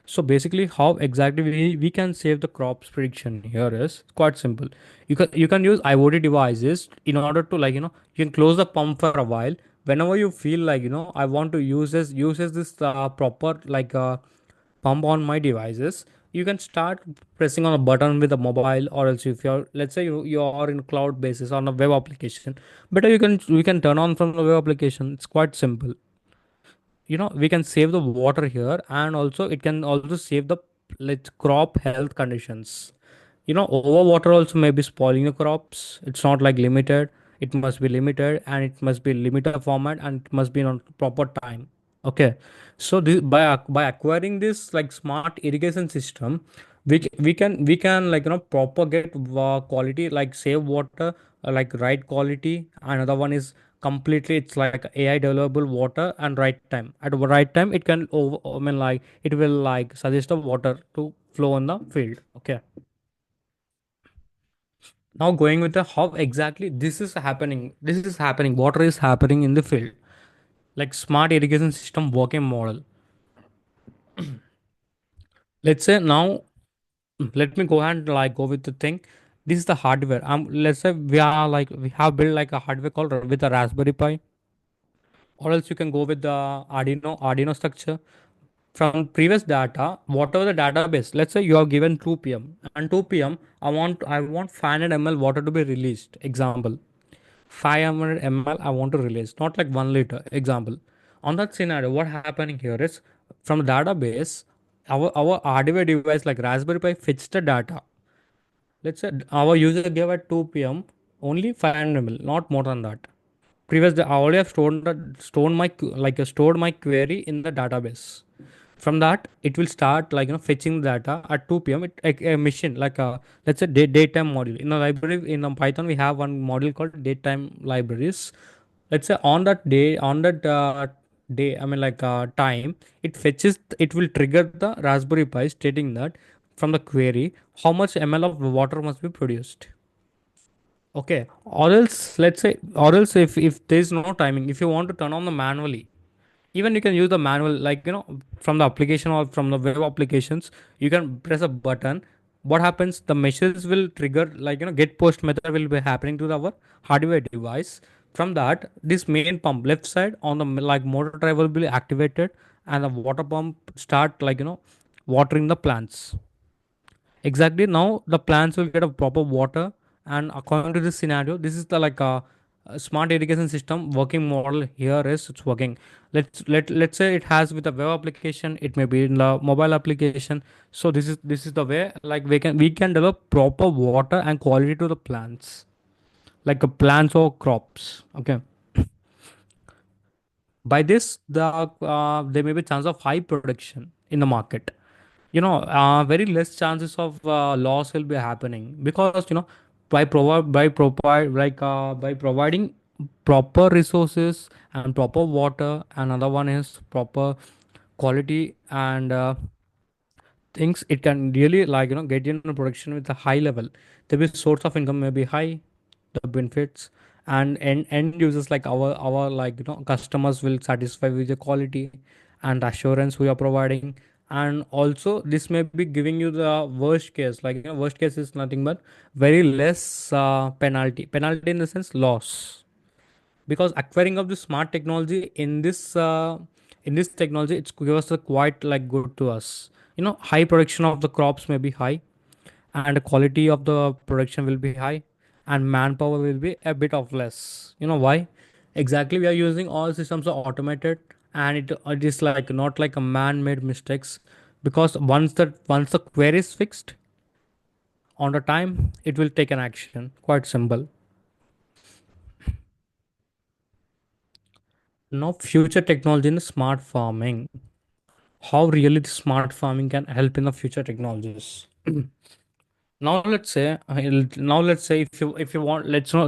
So basically, how exactly we can save the crops prediction here is quite simple. You can use IoT devices in order to, like, you can close the pump for a while. Whenever you feel like, I want to use this proper, like, pump on my devices, you can start pressing on a button with a mobile, or else if you're, let's say, you are in cloud basis on a web application, better we can turn on from the web application. It's quite simple. We can save the water here, and also it can also save the, like, crop health conditions. Overwater also may be spoiling the crops. It's not like limited. It must be limited, and it must be limited format, and it must be on proper time. Okay. So this, by acquiring this, like, smart irrigation system, we can, like, propagate quality, like save water, like right quality. Another one is completely, it's like AI developable water and right time. At the right time, it can I mean, like, it will, like, suggest the water to flow in the field. Okay. Now going with the how exactly this is happening. This is happening. Water is happening in the field. Like smart irrigation system working model. Let's say now, let me go and, like, go with the thing. This is the hardware. Let's say we have built like a hardware called with a Raspberry Pi, or else you can go with the Arduino structure. From previous data, whatever the database, let's say you are given 2 p.m. and 2 p.m. I want 500 ml water to be released. Example, 500 ml I want to release, not like 1 liter. Example, on that scenario, what happening here is, from the database, our hardware device like Raspberry Pi fetch the data. Let's say our user gave at 2 p.m. only 500 ml, not more than that. Previously, I already have stored my query in the database. From that, it will start, like, fetching the data at 2 p.m. A machine, like, let's say daytime module in a library. In a Python, we have one module called daytime libraries. Let's say on that day, on that day, I mean, like, time, it will trigger the Raspberry Pi stating that from the query how much ml of water must be produced. Okay, or else, let's say, or else if there is no timing, if you want to turn on the manually, even you can use the manual, like, from the application or from the web applications, you can press a button. What happens? The message will trigger, like, get post method will be happening to our hardware device. From that, this main pump left side on the like motor drive will be activated, and the water pump start watering the plants. Exactly, now the plants will get a proper water, and according to this scenario, this is the a smart irrigation system working model here is it's working. Let's say it has with a web application, it may be in the mobile application. So this is the way like we can develop proper water and quality to the plants, like plants or crops. Okay, by this there may be chance of high production in the market. Very less chances of loss will be happening, because by providing proper resources and proper water. Another one is proper quality and things, it can really get in a production with a high level. The source of income may be high, the benefits, and end users like our customers will satisfy with the quality and assurance we are providing. And also this may be giving you the worst case, worst case is nothing but very less penalty in the sense loss, because acquiring of the smart technology in this technology, it's give us a quite like good to us. High production of the crops may be high, and the quality of the production will be high, and manpower will be a bit of less. Why? Exactly, we are using all systems are automated, and it is like not like a man-made mistakes, because once the query is fixed on the time, it will take an action. Quite simple. Now future technology in smart farming, how really the smart farming can help in the future technologies. Now let's say if you want, let's know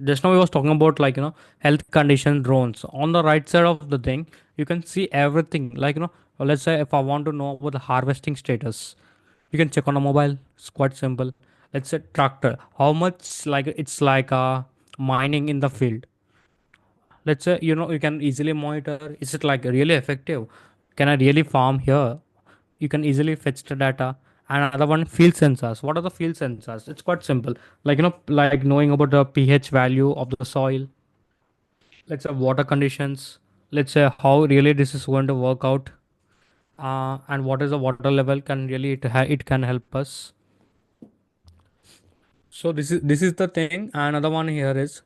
just now we was talking about health condition drones on the right side of the thing. You can see everything, let's say if I want to know about the harvesting status, you can check on a mobile. It's quite simple. Let's say tractor, how much it's mining in the field. Let's say you can easily monitor, is it like really effective, can I really farm here? You can easily fetch the data. And another one, field sensors. What are the field sensors? It's quite simple, like knowing about the pH value of the soil, let's say water conditions, let's say how really this is going to work out, and what is the water level, can really it can help us. So this is the thing. Another one here is,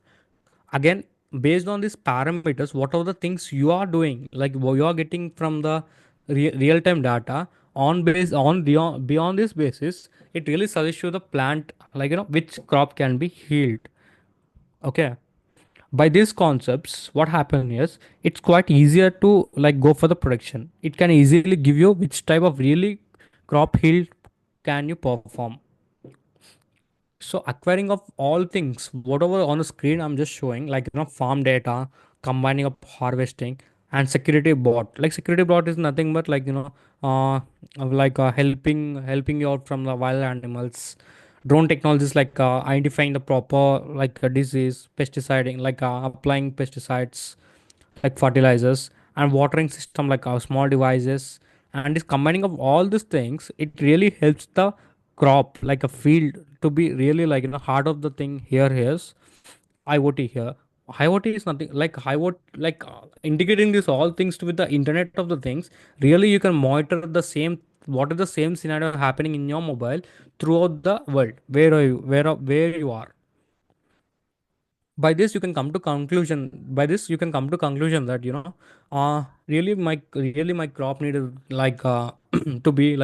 again, based on these parameters, what are the things you are doing, like what you are getting from the real time data, beyond this basis, it really suggests you the plant, which crop can be healed. Okay, by these concepts, what happens is it's quite easier to go for the production. It can easily give you which type of really crop healed can you perform. So acquiring of all things, whatever on the screen I'm just showing, farm data, combining of harvesting, and security bot. Like security bot is nothing but helping you out from the wild animals. Drone technologies identifying the proper disease, pesticiding, applying pesticides like fertilizers, and watering system like our small devices. And this combining of all these things, it really helps the crop, like a field, to be really heart of the thing here is IoT here. IoT is nothing like IoT, integrating this all things with the internet of the things. Really, you can monitor the same, what is the same scenario happening in your mobile throughout the world, where you are. By this you can come to conclusion by this you can come to conclusion that really my crop needed to be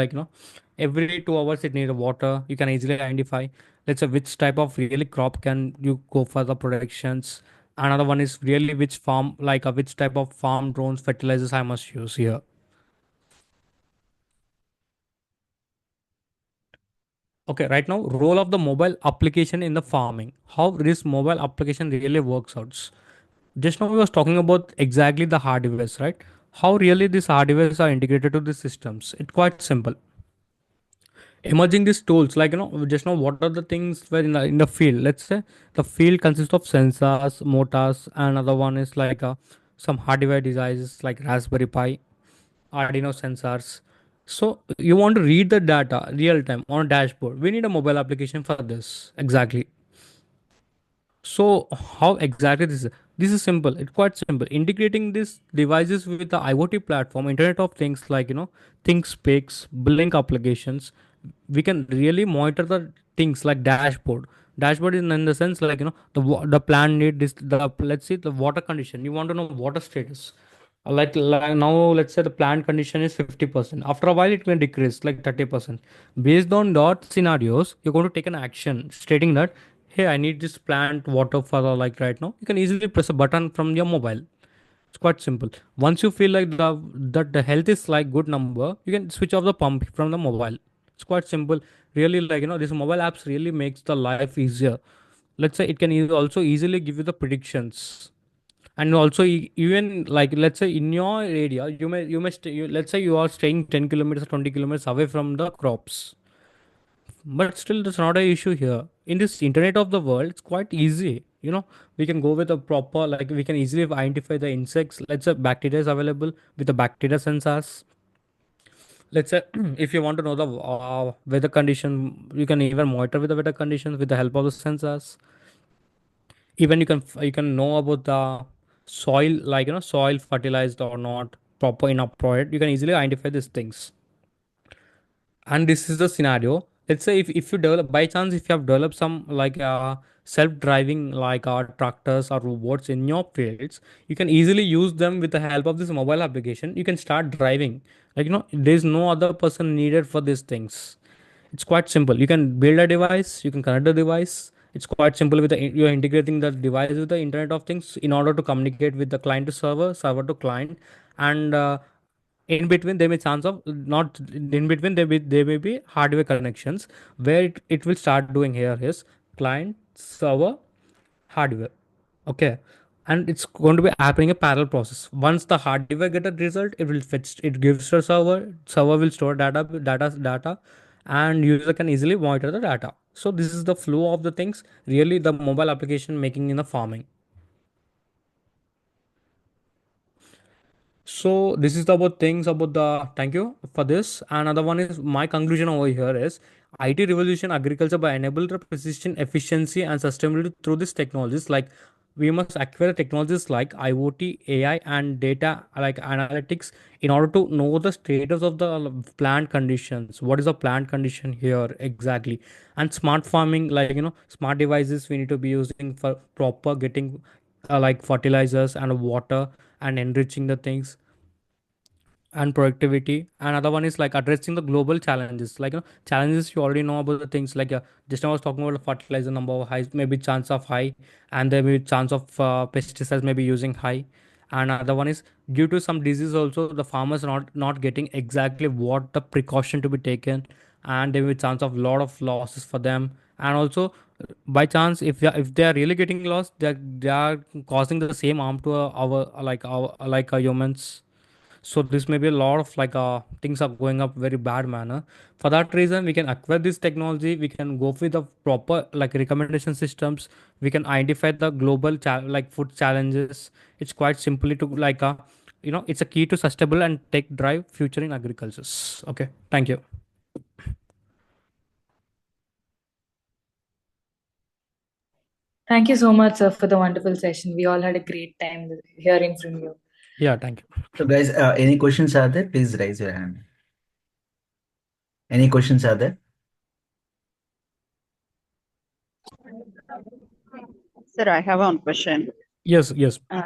every 2 hours it needed water. You can easily identify, let's say, which type of really crop can you go for the productions. Another one is really which farm, which type of farm drones, fertilizers I must use here. Okay, right now, role of the mobile application in the farming, how this mobile application really works out. Just now we was talking about exactly the hardwares, right? How really these hardwares are integrated to the systems. It's quite simple. Emerging these tools, just now what are the things were in the field. Let's say the field consists of sensors, motors, and another one is some hardware devices like Raspberry Pi, Arduino sensors. So you want to read the data real time on a dashboard. We need a mobile application for this. Exactly. So how exactly this is? This is simple. It's quite simple. Integrating these devices with the IoT platform, Internet of Things, like things speaks, Blink applications, we can really monitor the things like dashboard. Dashboard is in the sense like the plant need this, the, let's see, the water condition. You want to know water status. Like now, let's say the plant condition is 50%. After a while, it may decrease like 30%. Based on that scenarios, you're going to take an action stating that, hey, I need this plant water for like right now. You can easily press a button from your mobile. It's quite simple. Once you feel like the health is like good number, you can switch off the pump from the mobile. It's quite simple. Really, like this mobile apps really makes the life easier. Let's say it can also easily give you the predictions. And also even like let's say in your area, let's say you are staying 10 kilometers, 20 kilometers away from the crops, but still that's not a issue here. In this internet of the world, it's quite easy. We can go with a proper, like we can easily identify the insects. Let's say bacteria is available with the bacteria sensors. Let's say if you want to know the weather condition, you can even monitor with the weather conditions with the help of the sensors. Even you can know about the soil, like soil fertilized or not, proper enough product. You can easily identify these things. And this is the scenario. Let's say if you develop, by chance, if you have developed some like self-driving like tractors or robots in your fields, you can easily use them with the help of this mobile application. You can start driving, like there's no other person needed for these things. It's quite simple. You can build a device, you can connect the device. It's quite simple with you're integrating the device with the Internet of Things in order to communicate with the client to server, server to client. And in between there may chance of not in between there may be hardware connections where it will start doing here is client server hardware. Okay. And it's going to be happening a parallel process. Once the hardware get a result, it will fetch, it gives to server, server will store data, and user can easily monitor the data. So this is the flow of the things, really the mobile application making in the farming. So this is about things about the, thank you for this. Another one is my conclusion over here is IT revolution agriculture by enable the precision, efficiency, and sustainability through these technologies. Like we must acquire technologies like IoT, AI, and data like analytics in order to know the status of the plant conditions. What is the plant condition here exactly? And smart farming, like smart devices we need to be using for proper getting like fertilizers and water and enriching the things and productivity. Another one is like addressing the global challenges, like challenges you already know about the things like just now I was talking about the fertilizer number of high, maybe chance of high, and there may be chance of pesticides maybe using high. And another one is due to some disease also the farmers not getting exactly what the precaution to be taken, and there will be chance of lot of losses for them. And also by chance if they are really getting lost, they are causing the same harm to our humans. So this may be a lot of like things are going up very bad manner. For that reason we can acquire this technology, we can go with the proper like recommendation systems, we can identify the global like food challenges. It's quite simply to like it's a key to sustainable and tech drive future in agriculture. Okay, thank you. Thank you so much, sir, for the wonderful session. We all had a great time hearing from you. Yeah, thank you. So guys, any questions are there? Please raise your hand. Any questions are there? Sir, I have one question. Yes, yes. Uh,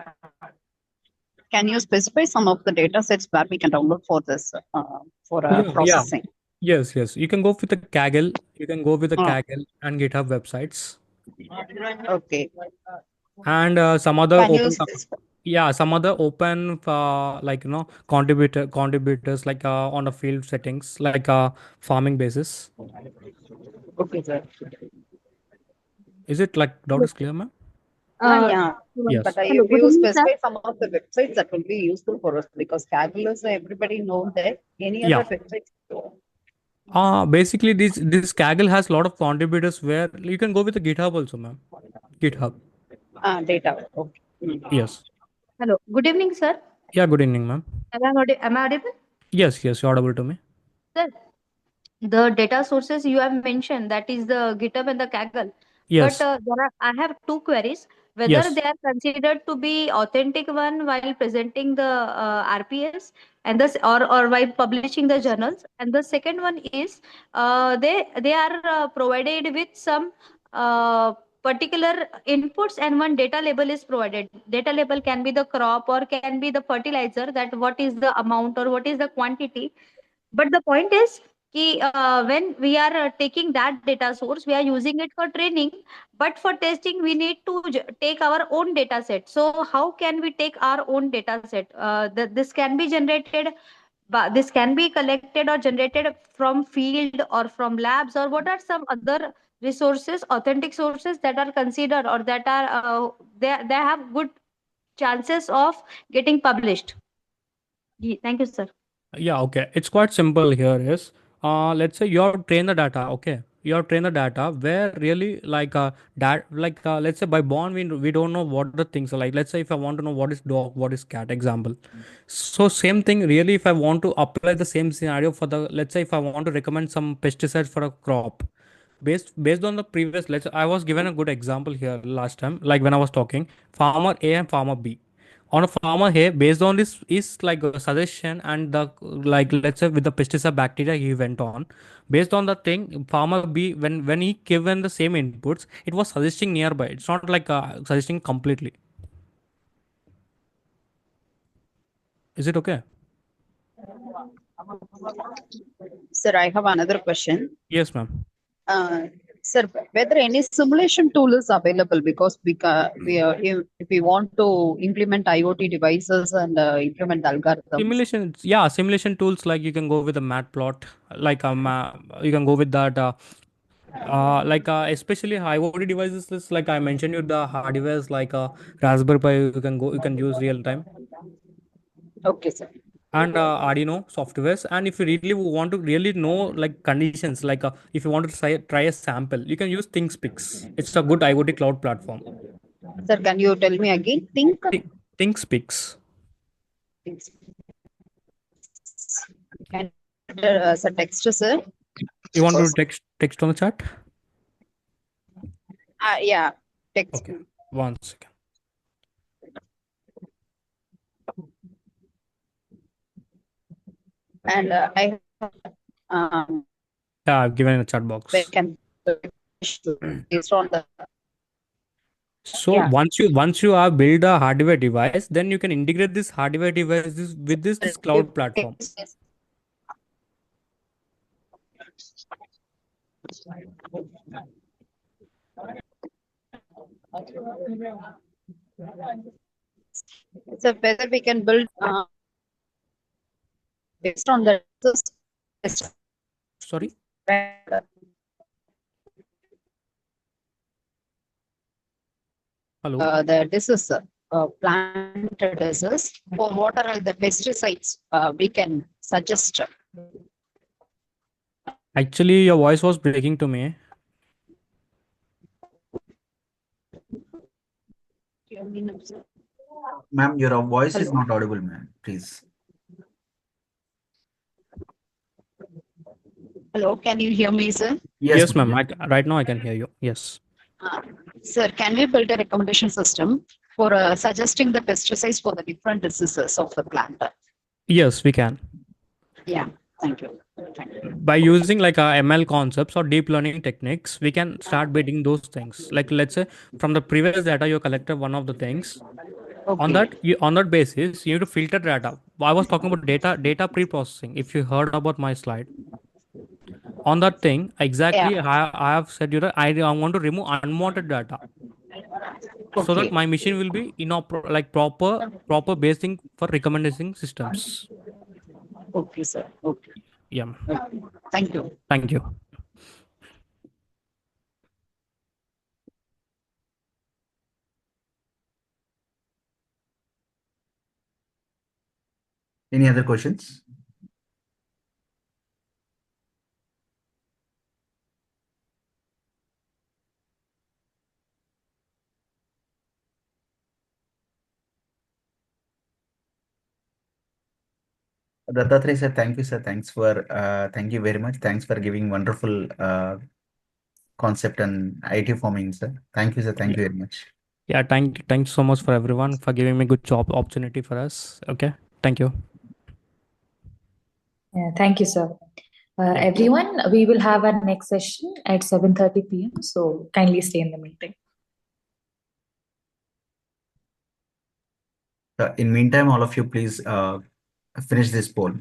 can you specify some of the data sets where we can download for this for Yeah, yeah. processing? Yes, yes, you can go with the Kaggle, you can go with the Uh, Kaggle and GitHub websites. okay. And some other Can you open specify? yeah, some other open like contributors like on the field settings like farming basis. Okay, sir. Is it like doubt is clear, ma'am? Uh, Yeah. But Yes. Hello, if good you evening, sir. specify some of the websites, that will be useful for us because calculus, everybody knows that. Any other Yeah. websites? Basically this Kaggle has a lot of contributors where you can go with the GitHub also, ma'am. GitHub. Data. Okay. Yes. Hello, good evening, sir. Yeah, good evening, ma'am. Am I audible? Yes, yes, you're audible to me. Sir, the data sources you have mentioned, that is the GitHub and the Kaggle. but Yes. I have two queries. Whether Yes. they are considered to be authentic one while presenting the RPS and this or while publishing the journals, and the second one is they are provided with some particular inputs, and one data label is provided. Data label can be the crop or can be the fertilizer, that what is the amount or what is the quantity. But the point is when we are taking that data source, we are using it for training, but for testing we need to take our own data set. So how can we take our own data set? This can be generated, but this can be collected or generated from field or from labs, or what are some other resources, authentic sources that are considered or that are they have good chances of getting published? Thank you, sir. Yeah, okay. It's quite simple here is let's say you have trained the data, okay. You have trained the data where really like that like let's say by born we don't know what the things are like. Let's say if I want to know what is dog, what is cat, example. So same thing really if I want to apply the same scenario for the, let's say if I want to recommend some pesticides for a crop. Based on the previous, let's I was given a good example here last time, like when I was talking, farmer A and farmer B. On a farmer here, based on this is like a suggestion and the like let's say with the pesticide bacteria he went on. Based on the thing, farmer B when he given the same inputs, it was suggesting nearby. It's not like suggesting completely. Is it okay? Sir, I have another question. Yes, ma'am. Uh, Sir, whether any simulation tool is available, because we are, if we want to implement IoT devices and implement algorithms. Simulation tools like you can go with a matplot, like you can go with that. Especially IoT devices, is like I mentioned you the hardwares like Raspberry Pi you can use real time, Okay, sir. and Arduino softwares. And if you really want to really know like conditions, like if you want to try a sample, you can use ThinkSpeaks. It's a good IoT cloud platform. Sir, can you tell me again? ThinkSpeaks. Think. Can sir, text, sir. You want to text on the chat? Yeah, text. Okay, one second. And I Yeah, I've given in the chat box. can based on the So yeah. once you have built a hardware device, then you can integrate this hardware device with this cloud platform. So whether we can build based on the Sorry. Hello. The disease, plant disease, or what are the pesticides we can suggest? Actually, your voice was breaking to me. Ma'am, your voice is not audible, ma'am. Please. Hello, can you hear me, sir? Yes, ma'am. Right now I can hear you. Yes. Sir, can we build a recommendation system for suggesting the pesticides for the different diseases of the plant? Yes, we can. Yeah, thank you. Thank you. By using like ML concepts or deep learning techniques, we can start building those things. Like let's say from the previous data you collected one of the things. On Okay. on that basis, you need to filter data. I was talking about data pre-processing. If you heard about my slide, on that thing exactly, Yeah. I have said you that I want to remove unwanted data so that Okay. my machine will be like proper basing for recommendation systems. Okay, sir. Okay. Yeah. Okay. Thank you. Thank you. Any other questions? Dattatreya sir, thank you, sir. Thank you very much. Thanks for giving wonderful concept and IT farming, sir. Thank you, sir. Thank you very much. Yeah, thank you so much for everyone for giving me good job opportunity for us. Okay, thank you. Yeah, thank you, sir. Yeah. Everyone, we will have our next session at 7:30 p.m. So kindly stay in the meeting. In meantime, all of you, please finish this poll.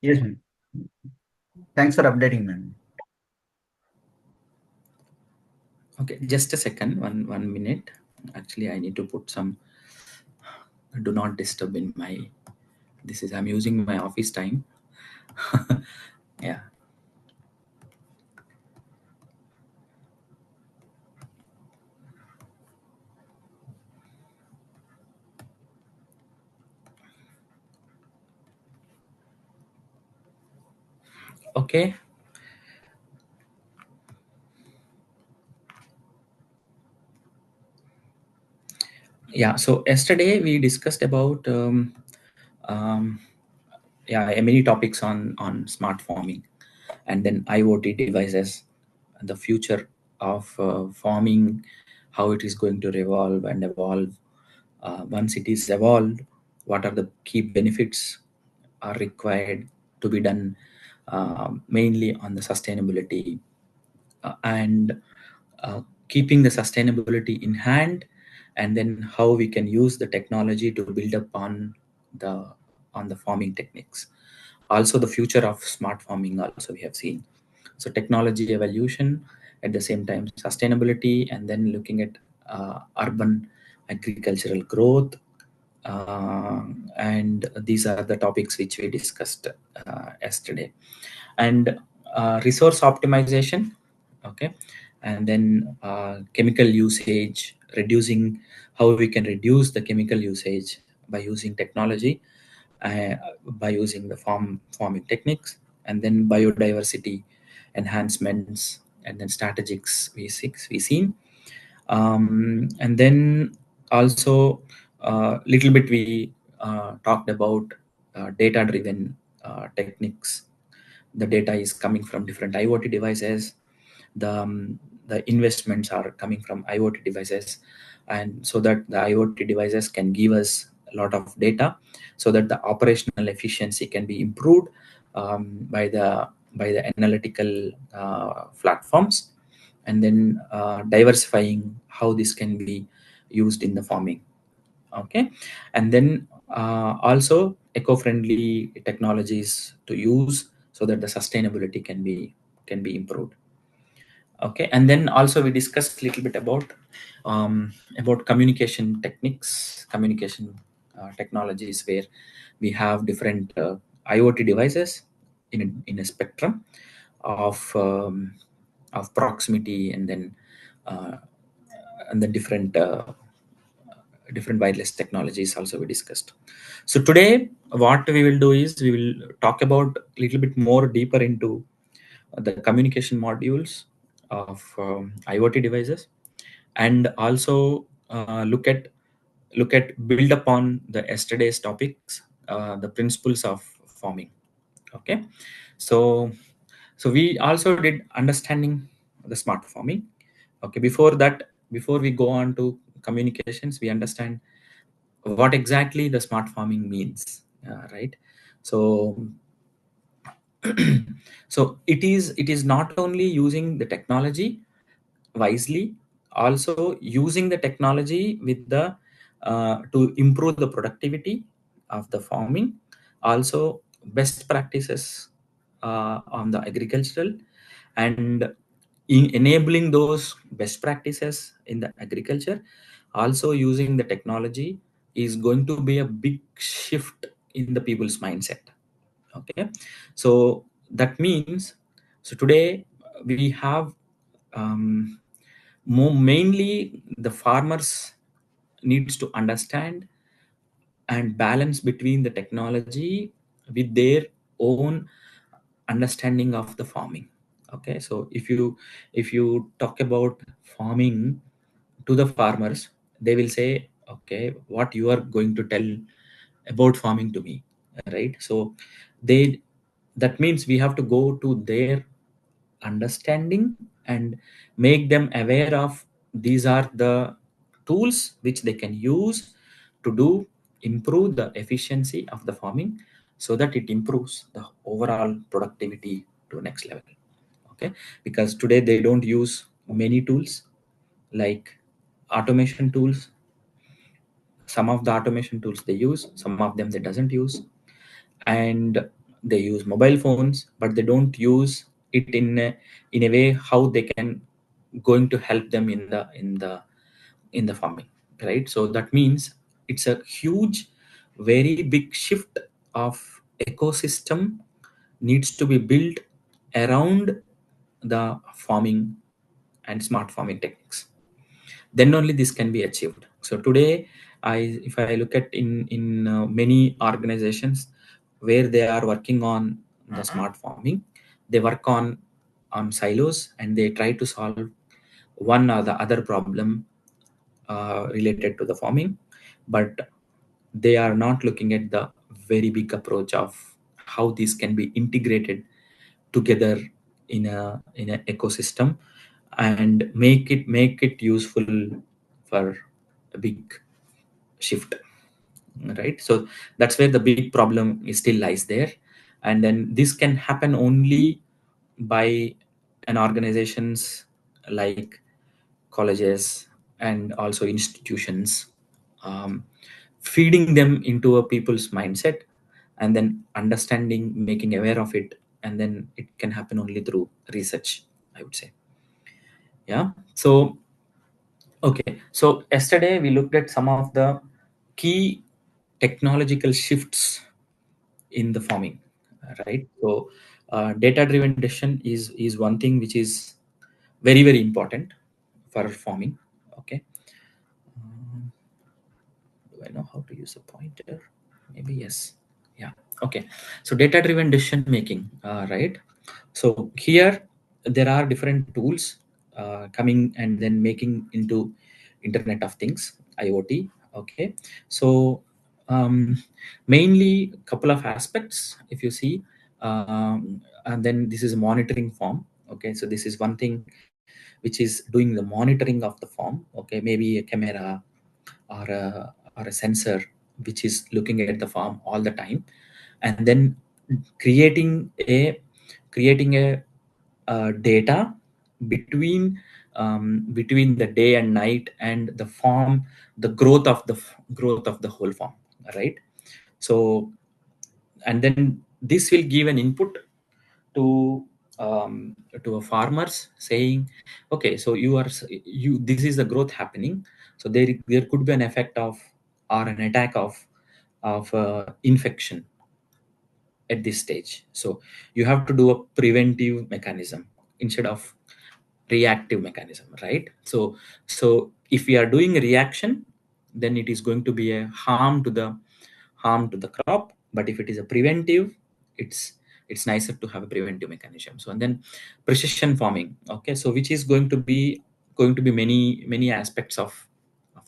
Yes, ma'am. Thanks for updating, ma'am. Okay, just a second, one minute. Actually, I need to put some do not disturb in my. This is I'm using my office time. Yeah. Okay. Yeah. So yesterday we discussed about many topics on smart farming, and then IoT devices, the future of farming, how it is going to revolve and evolve. Once it is evolved, what are the key benefits are required to be done, mainly on the sustainability and keeping the sustainability in hand, and then how we can use the technology to build up the on the farming techniques. Also the future of smart farming also we have seen. So technology evolution, at the same time sustainability, and then looking at urban agricultural growth, and these are the topics which we discussed yesterday. And resource optimization, okay, and then chemical usage, reducing, how we can reduce the chemical usage by using technology, uh, by using the farming techniques, and then biodiversity enhancements, and then strategics we seen, and then also little bit we talked about data driven techniques. The data is coming from different IoT devices. The investments are coming from IoT devices, and so that the IoT devices can give us a lot of data, so that the operational efficiency can be improved by the analytical platforms, and then diversifying how this can be used in the farming. Okay, and then also eco-friendly technologies to use, so that the sustainability can be improved. Okay, and then also we discussed a little bit about communication techniques, communication technologies, where we have different IoT devices in a spectrum of proximity, uh, and then different wireless technologies also we discussed. So today what we will do is we will talk about a little bit more deeper into the communication modules of IoT devices, and also look at build upon the yesterday's topics, the principles of farming. Okay, so we also did understanding the smart farming. Okay, before that, before we go on to communications, we understand what exactly the smart farming means, right? So so it is not only using the technology wisely, also using the technology with the to improve the productivity of the farming, also best practices on the agricultural, and in enabling those best practices in the agriculture, also using the technology is going to be a big shift in the people's mindset. Okay, so that means, so today we have more mainly the farmers needs to understand and balance between the technology with their own understanding of the farming. Okay, so if you talk about farming to the farmers, they will say, okay, what you are going to tell about farming to me, right? So they, that means we have to go to their understanding and make them aware of these are the tools which they can use to do improve the efficiency of the farming, so that it improves the overall productivity to next level. Okay, because today they don't use many tools like automation tools. Some of the automation tools they use, some of them they doesn't use, and they use mobile phones, but they don't use it in a way how they can going to help them in the farming, right? So that means it's a huge, very big shift of ecosystem needs to be built around the farming and smart farming techniques. Then only this can be achieved. So today, if I look at in many organizations where they are working on the smart farming, they work on silos and they try to solve one or the other problem related to the farming, but they are not looking at the very big approach of how this can be integrated together in a ecosystem and make it useful for a big shift, right? So that's where the big problem is still lies there. And then this can happen only by an organizations like colleges and also institutions, um, feeding them into a people's mindset and then understanding, making aware of it, and then it can happen only through research, I would say. Yeah, so okay, so yesterday we looked at some of the key technological shifts in the farming, right? So data driven decision is one thing which is very very important for farming. Okay. Um, do I know how to use a pointer? Maybe yes. Yeah. Okay. So data driven decision making, right? So here there are different tools coming and then making into Internet of Things, IoT. Okay. So mainly a couple of aspects, if you see, and then this is a monitoring form. Okay. So this is one thing which is doing the monitoring of the farm. Okay. Maybe a camera or a sensor which is looking at the farm all the time, and then creating a data between the day and night and the farm, the growth of the whole farm, right? So and then this will give an input to to a farmers saying, okay, so you this is the growth happening, so there could be an effect of or an attack of infection at this stage. So you have to do a preventive mechanism instead of reactive mechanism, right? So if we are doing a reaction, then it is going to be a harm to the crop. But if it is a preventive, it's nicer to have a preventive mechanism. So and then precision farming. Okay, so which is going to be many aspects of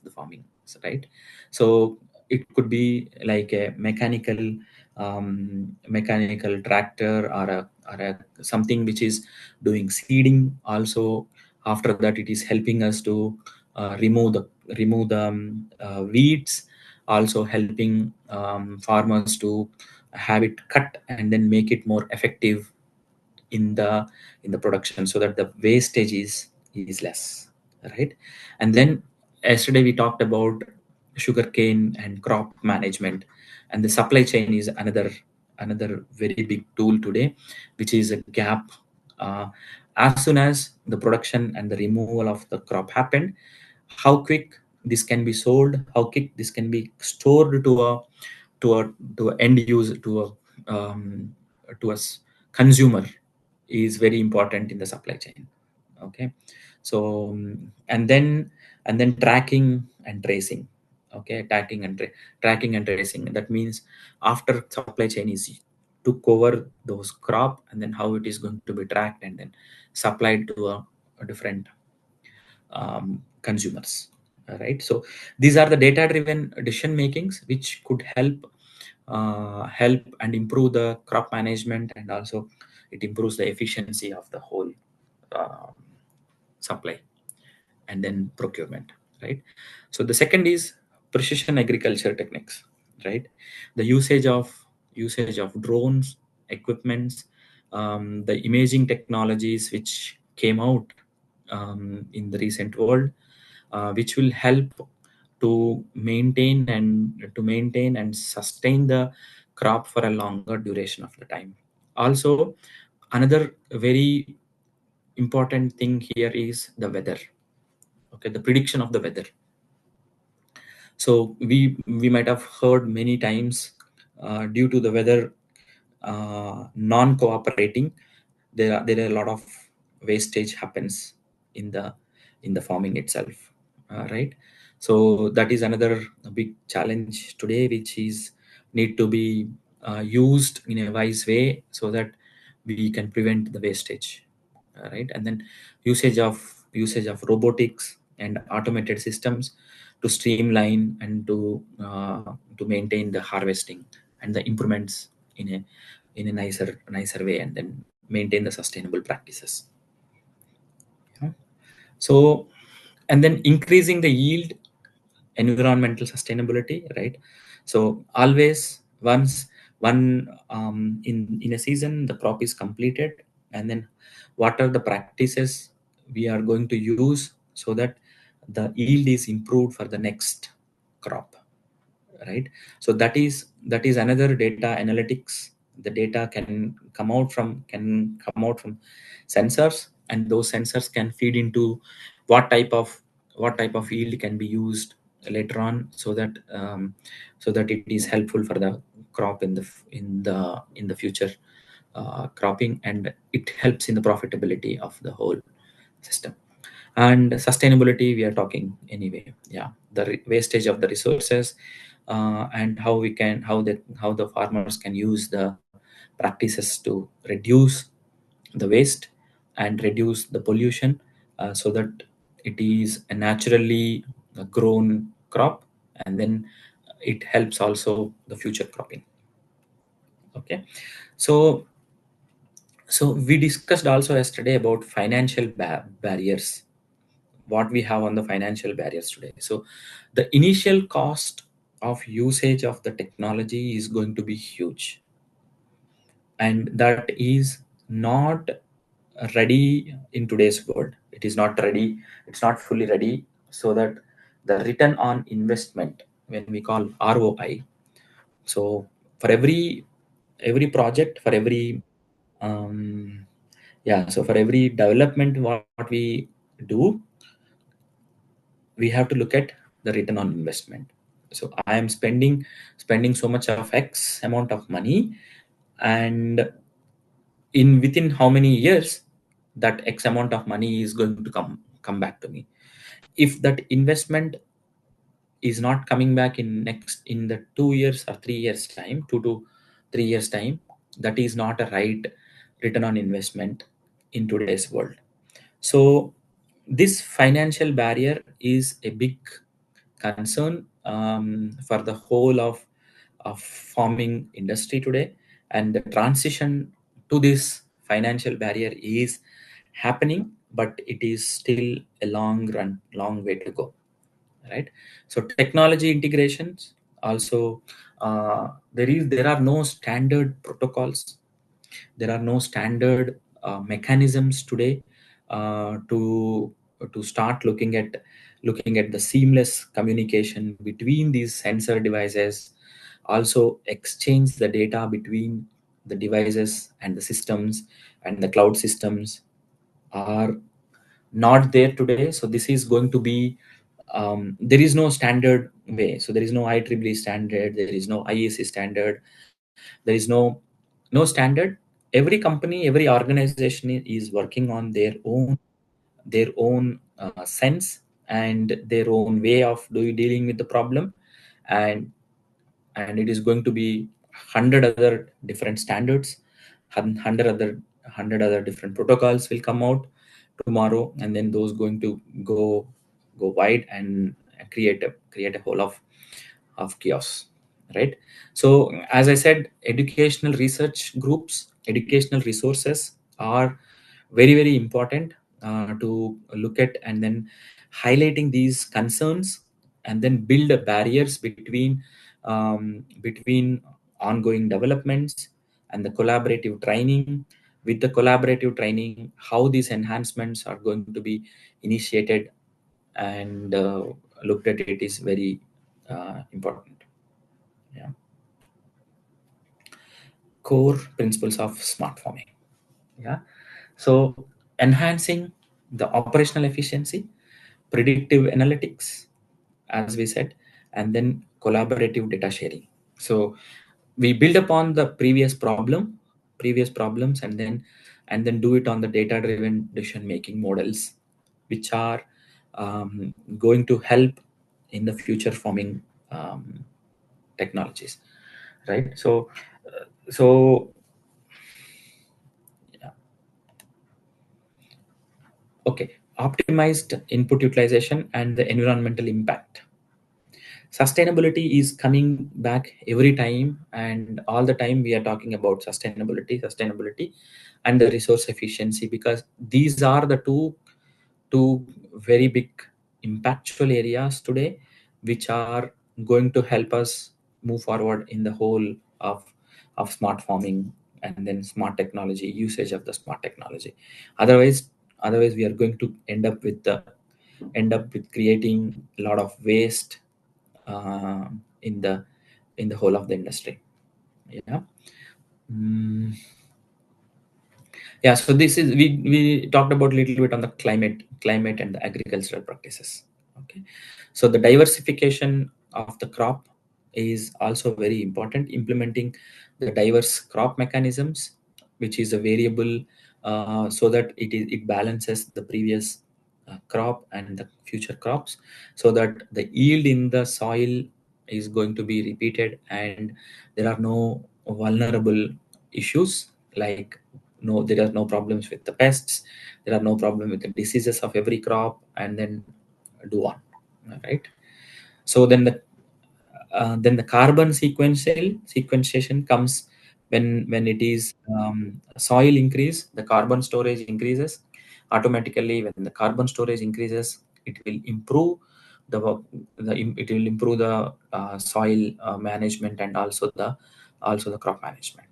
the farming, right? So it could be like a mechanical tractor or a something which is doing seeding also. After that, it is helping us to remove the weeds, also helping farmers to have it cut and then make it more effective in the production, so that the wastage is less, right? And then yesterday we talked about sugarcane and crop management, and the supply chain is another very big tool today, which is a gap. uh, as soon as the production and the removal of the crop happened, how quick this can be sold, how quick this can be stored to a end user, to a consumer, is very important in the supply chain. Okay. So and then tracking and tracing. Okay, tracking and tracing, that means after supply chain is took over those crop, and then how it is going to be tracked and then supplied to a different consumers. All right, so these are the data driven decision makings which could help and improve the crop management, and also it improves the efficiency of the whole uh, supply and then procurement, right? So the second is precision agriculture techniques, right? The usage of drones, equipments, the imaging technologies which came out in the recent world, which will help to maintain and sustain the crop for a longer duration of the time. Also, another very important thing here is the weather. Okay, the prediction of the weather. So we might have heard many times, due to the weather non-cooperating, there are a lot of wastage happens in the farming itself, right? So that is another big challenge today, which is need to be used in a wise way so that we can prevent the wastage, right? And then usage of robotics and automated systems to streamline and to maintain the harvesting and the improvements in a nicer way, and then maintain the sustainable practices. Yeah. So, and then increasing the yield, environmental sustainability, right? So always once one in a season the crop is completed, and then what are the practices we are going to use so that the yield is improved for the next crop, right? So that is another data analytics. The data can come out from sensors, and those sensors can feed into what type of yield can be used later on, so that it is helpful for the crop in the future cropping, and it helps in the profitability of the whole system. And sustainability, we are talking anyway. Yeah, the wastage of the resources, and how the farmers can use the practices to reduce the waste and reduce the pollution, so that it is a naturally grown crop, and then it helps also the future cropping. Okay. So so we discussed also yesterday about financial barriers, what we have on the financial barriers today. So the initial cost of usage of the technology is going to be huge, and that is not ready in today's world. It is not ready, it's not fully ready, so that the return on investment, when we call ROI, so for every project, for every um, yeah, so for every development what we do, we have to look at the return on investment. So I am spending so much of X amount of money, and in within how many years that X amount of money is going to come back to me. If that investment is not coming back in the 2 years or 3 years time, 2 to 3 years time, that is not a right return on investment in today's world. So this financial barrier is a big concern for the whole of farming industry today, and the transition to this financial barrier is happening, but it is still a long way to go, right? So technology integrations also, there are no standard protocols, there are no standard mechanisms today to start looking at the seamless communication between these sensor devices, also exchange the data between the devices and the systems and the cloud systems are not there today. So this is going to be, there is no standard way. So there is no IEEE standard, there is no IEC standard, there is no standard. Every company, every organization is working on their own sense and their own way of dealing with the problem, and it is going to be 100 other different standards, 100 other different protocols will come out tomorrow, and then those going to go wide and create a whole of chaos, right? So as I said, educational research groups, educational resources are very, very important to look at, and then highlighting these concerns, and then build barriers between ongoing developments and the collaborative training. With the collaborative training, how these enhancements are going to be initiated and looked at, it is very important. Yeah. Core principles of smart farming. Yeah. So enhancing the operational efficiency, predictive analytics, as we said, and then collaborative data sharing. So we build upon the previous problems, and then do it on the data driven decision making models, which are going to help in the future farming technologies, right? So yeah. Okay, optimized input utilization and the environmental impact. Sustainability is coming back every time, and all the time we are talking about sustainability and the resource efficiency, because these are the two very big impactful areas today, which are going to help us move forward in the whole of smart farming, and then smart technology, usage of the smart technology. Otherwise we are going to end up with creating a lot of waste uh, in the whole of the industry. Yeah. Mm. Yeah, so this is, we talked about a little bit on the climate and the agricultural practices. Okay, so the diversification of the crop is also very important. Implementing the diverse crop mechanisms, which is a variable, so that it balances the previous crop and the future crops, so that the yield in the soil is going to be repeated, and there are no vulnerable issues, like no, there are no problems with the pests, there are no problem with the diseases of every crop, and then do on, right? So then the carbon sequentiation comes when it is soil increase, the carbon storage increases automatically. When the carbon storage increases, it will improve it will improve the soil management, and also the crop management.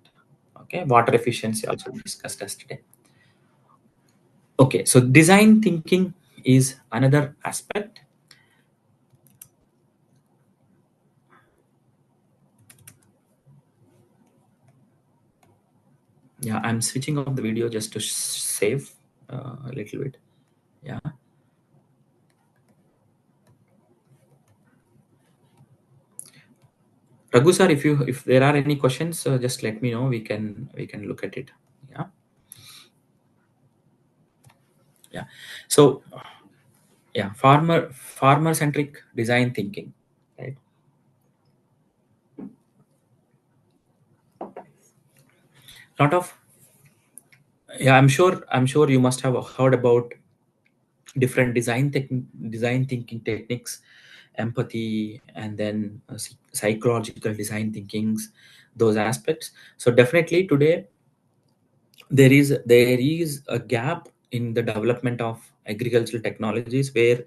Okay, water efficiency also discussed yesterday. Okay, so design thinking is another aspect. Yeah, I'm switching off the video just to save a little bit. Yeah. Raghu sir, if there are any questions, just let me know. We can look at it. Yeah. Yeah. So yeah, farmer centric design thinking, right? Lot of, yeah, I'm sure you must have heard about different design thinking techniques, empathy, and then psychological design thinkings, those aspects. So definitely today there is a gap in the development of agricultural technologies, where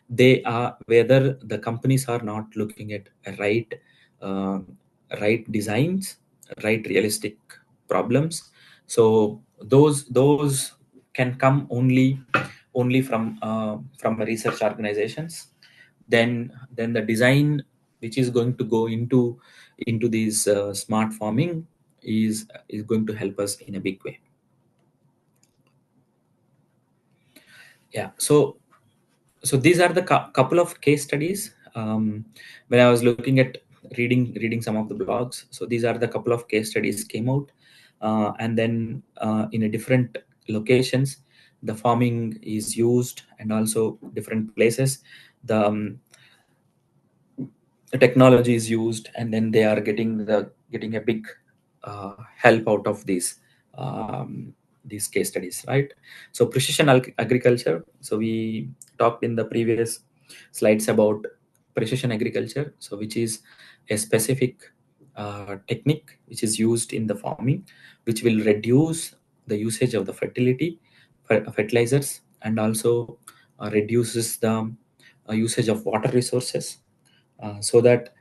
they are, whether the companies are not looking at uh, right designs, right realistic problems. So those can come only only from research organizations. Then the design which is going to go into these smart farming is going to help us in a big way. Yeah, so these are the couple of case studies. When I was looking at reading some of the blogs, so these are the couple of case studies came out, and then in a different locations the farming is used, and also different places the technology is used, and then they are getting a big help out of these case studies, right? So precision agriculture. So we talked in the previous slides about precision agriculture, so which is a specific technique which is used in the farming, which will reduce the usage of the fertilizers, and also reduces the usage of water resources, so that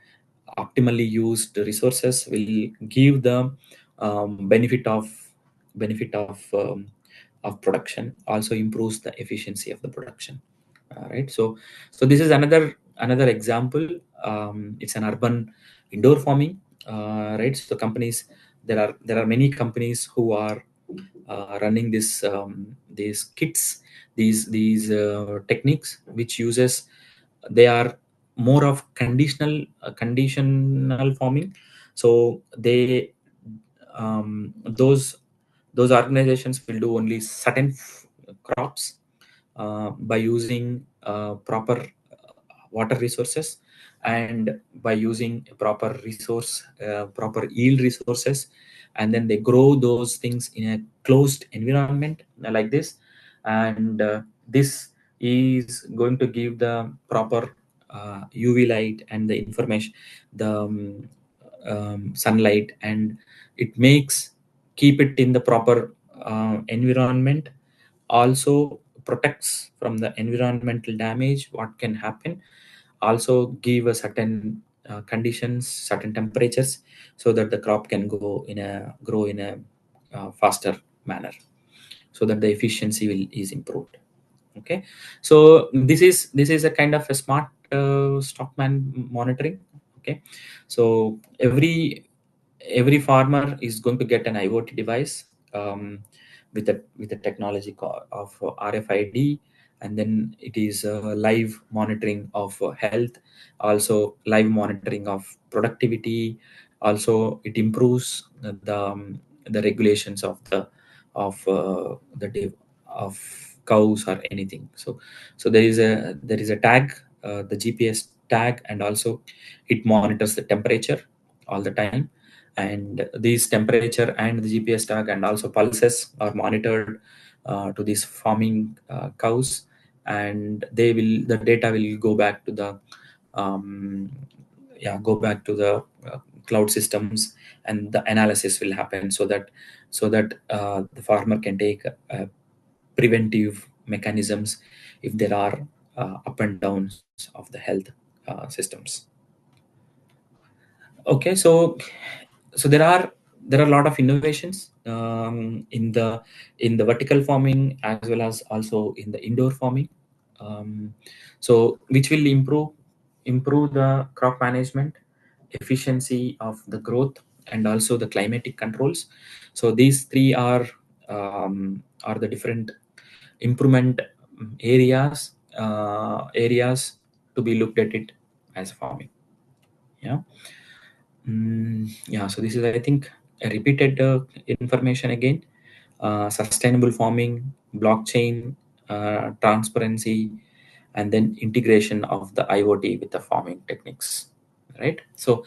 optimally used resources will give the benefit of production, also improves the efficiency of the production. Right, so this is another example. It's an urban indoor farming, right? So companies, there are many companies who are running these kits, these techniques which uses, they are more of conditional farming. So they those organizations will do only certain crops by using proper water resources, and by using proper yield resources, and then they grow those things in a closed environment like this. And this is going to give the proper UV light and the information, the sunlight, and it makes, keep it in the proper environment, also protects from the environmental damage what can happen, also give a certain conditions, certain temperatures, so that the crop can grow in a faster manner, so that the efficiency is improved. Okay, so this is a kind of a smart stockman monitoring. Okay, so every farmer is going to get an IoT device, with the technology of RFID, and then it is live monitoring of health, also live monitoring of productivity, also it improves the regulations of of cows or anything. So there is a tag, the GPS tag, and also it monitors the temperature all the time, and these temperature and the GPS tag and also pulses are monitored to these farming cows, and the data will go back to the um, cloud systems, and the analysis will happen, so that the farmer can take preventive mechanisms if there are up and downs of the health systems. Okay, so there are a lot of innovations in the vertical farming, as well as also in the indoor farming, so which will improve the crop management, efficiency of the growth, and also the climatic controls. So these three are the different improvement areas to be looked at it as farming. Yeah. Yeah, so this is, I think, a repeated information again. Sustainable farming, blockchain, transparency, and then integration of the IoT with the farming techniques, right? So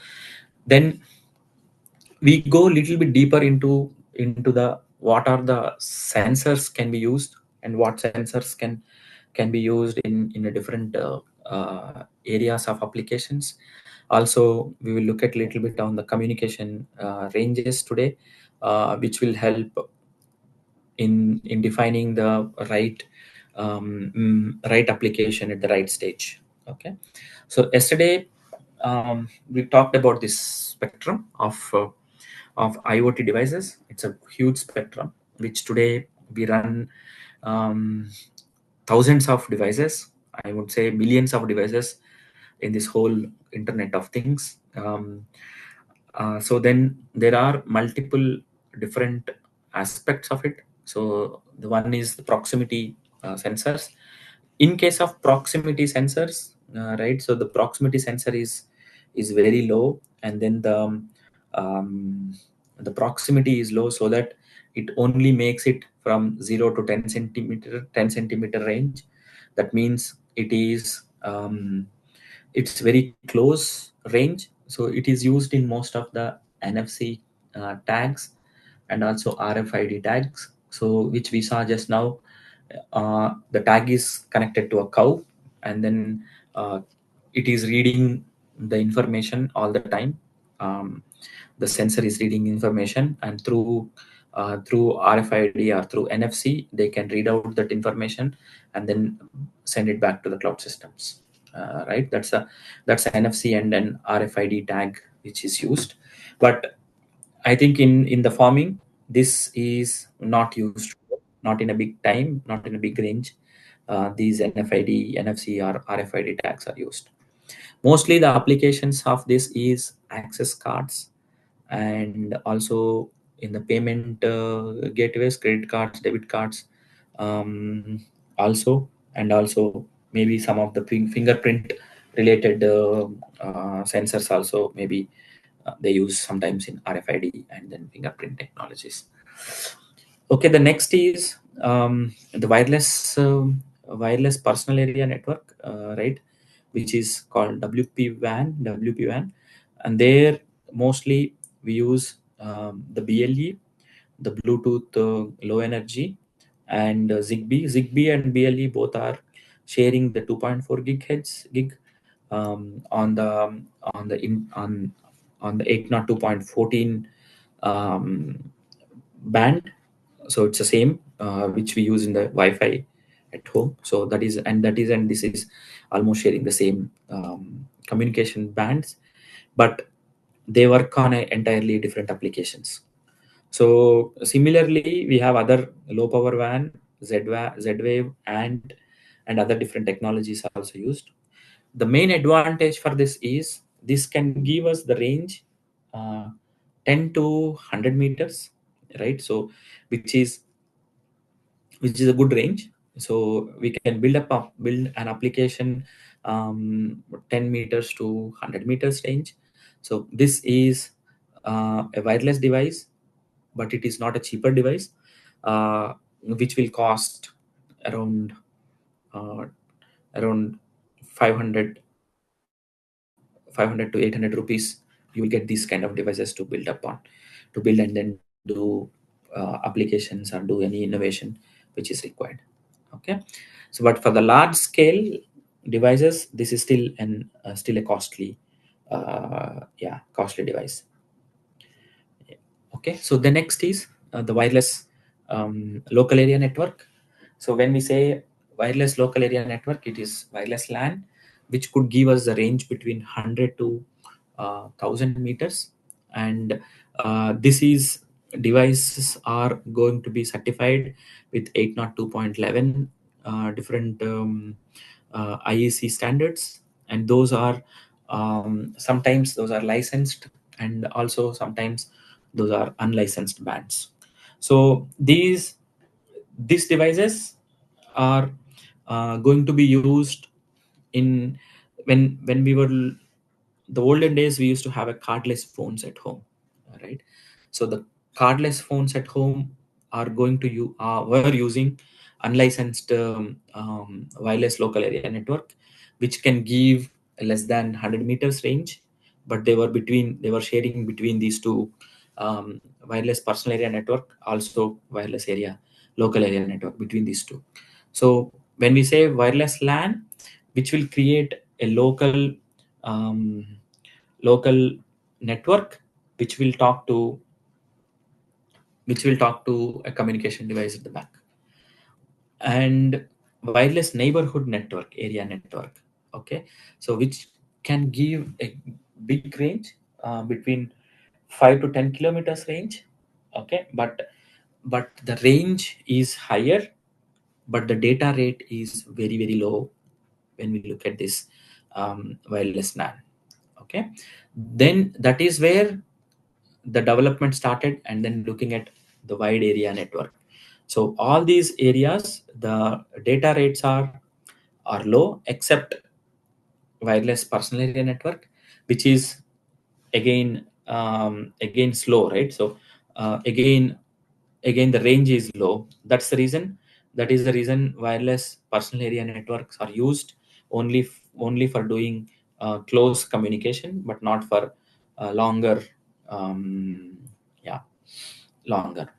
then we go a little bit deeper into the what are the sensors can be used, and what sensors can be used in a different areas of applications. Also, we will look at a little bit on the communication ranges today, which will help in defining the right application at the right stage. Okay, so yesterday we talked about this spectrum of IoT devices. It's a huge spectrum, which today we run thousands of devices, I would say millions of devices in this whole Internet of Things. So then there are multiple different aspects of it. So the one is the proximity sensors. In case of proximity sensors, right? So the proximity sensor is very low, and then um, the proximity is low so that it only makes it from 0 to 10 centimeter range. That means it is it's very close range, so it is used in most of the NFC tags and also RFID tags, so which we saw just now. The tag is connected to a cow, and then it is reading the information all the time. The sensor is reading information, and through RFID or through NFC, they can read out that information and then send it back to the cloud systems. Right? That's a NFC and an RFID tag which is used. But I think in the farming, this is not used, not in a big time, not in a big range. These NFID, NFC, or RFID tags are used. Mostly the applications of this is access cards, and also in the payment gateways, credit cards, debit cards, also, and also maybe some of the fingerprint related sensors also, maybe they use sometimes in RFID and then fingerprint technologies. Okay, the next is the wireless personal area network, right, which is called WP WAN, and there mostly we use the BLE, the Bluetooth low energy, and Zigbee and BLE both are sharing the 2.4 gig on the 802.14 band. So it's the same which we use in the Wi-Fi at home. So and this is almost sharing the same communication bands, but they work on entirely different applications. So similarly, we have other low power WAN, Z-Wave, and other different technologies are also used. The main advantage for this is this can give us the range uh, 10 to 100 meters, right? So which is a good range. So we can build an application 10 meters to 100 meters range. So this is a wireless device, but it is not a cheaper device, which will cost around uh, around 500 to 800 rupees. You will get these kind of devices to build and then do applications or do any innovation which is required. Okay, so but for the large scale devices, this is still a costly costly device. Okay, so the next is the wireless local area network. So when we say wireless local area network, it is wireless LAN, which could give us the range between 100 to 1000 meters. And this is devices are going to be certified with 802.11 different IEC standards, and those are sometimes those are licensed, and also sometimes those are unlicensed bands. So these devices are going to be used in when we were the olden days. We used to have a cardless phones at home, right? So the cardless phones at home are going to you were using unlicensed wireless local area network, which can give less than 100 meters range, but they were sharing between these two wireless personal area network, also wireless area local area network between these two. So when we say wireless LAN, which will create a um, local network which will talk to a communication device at the back, and wireless neighborhood network area network. Okay, so which can give a big range between 5 to 10 kilometers range. Okay, but the range is higher but the data rate is very, very low when we look at this wireless LAN. Okay, then that is where the development started, and then looking at the wide area network. So all these areas, the data rates are low, except wireless personal area network, which is again slow, right? So again the range is low. That is the reason wireless personal area networks are used only for doing close communication, but not for longer um, yeah longer.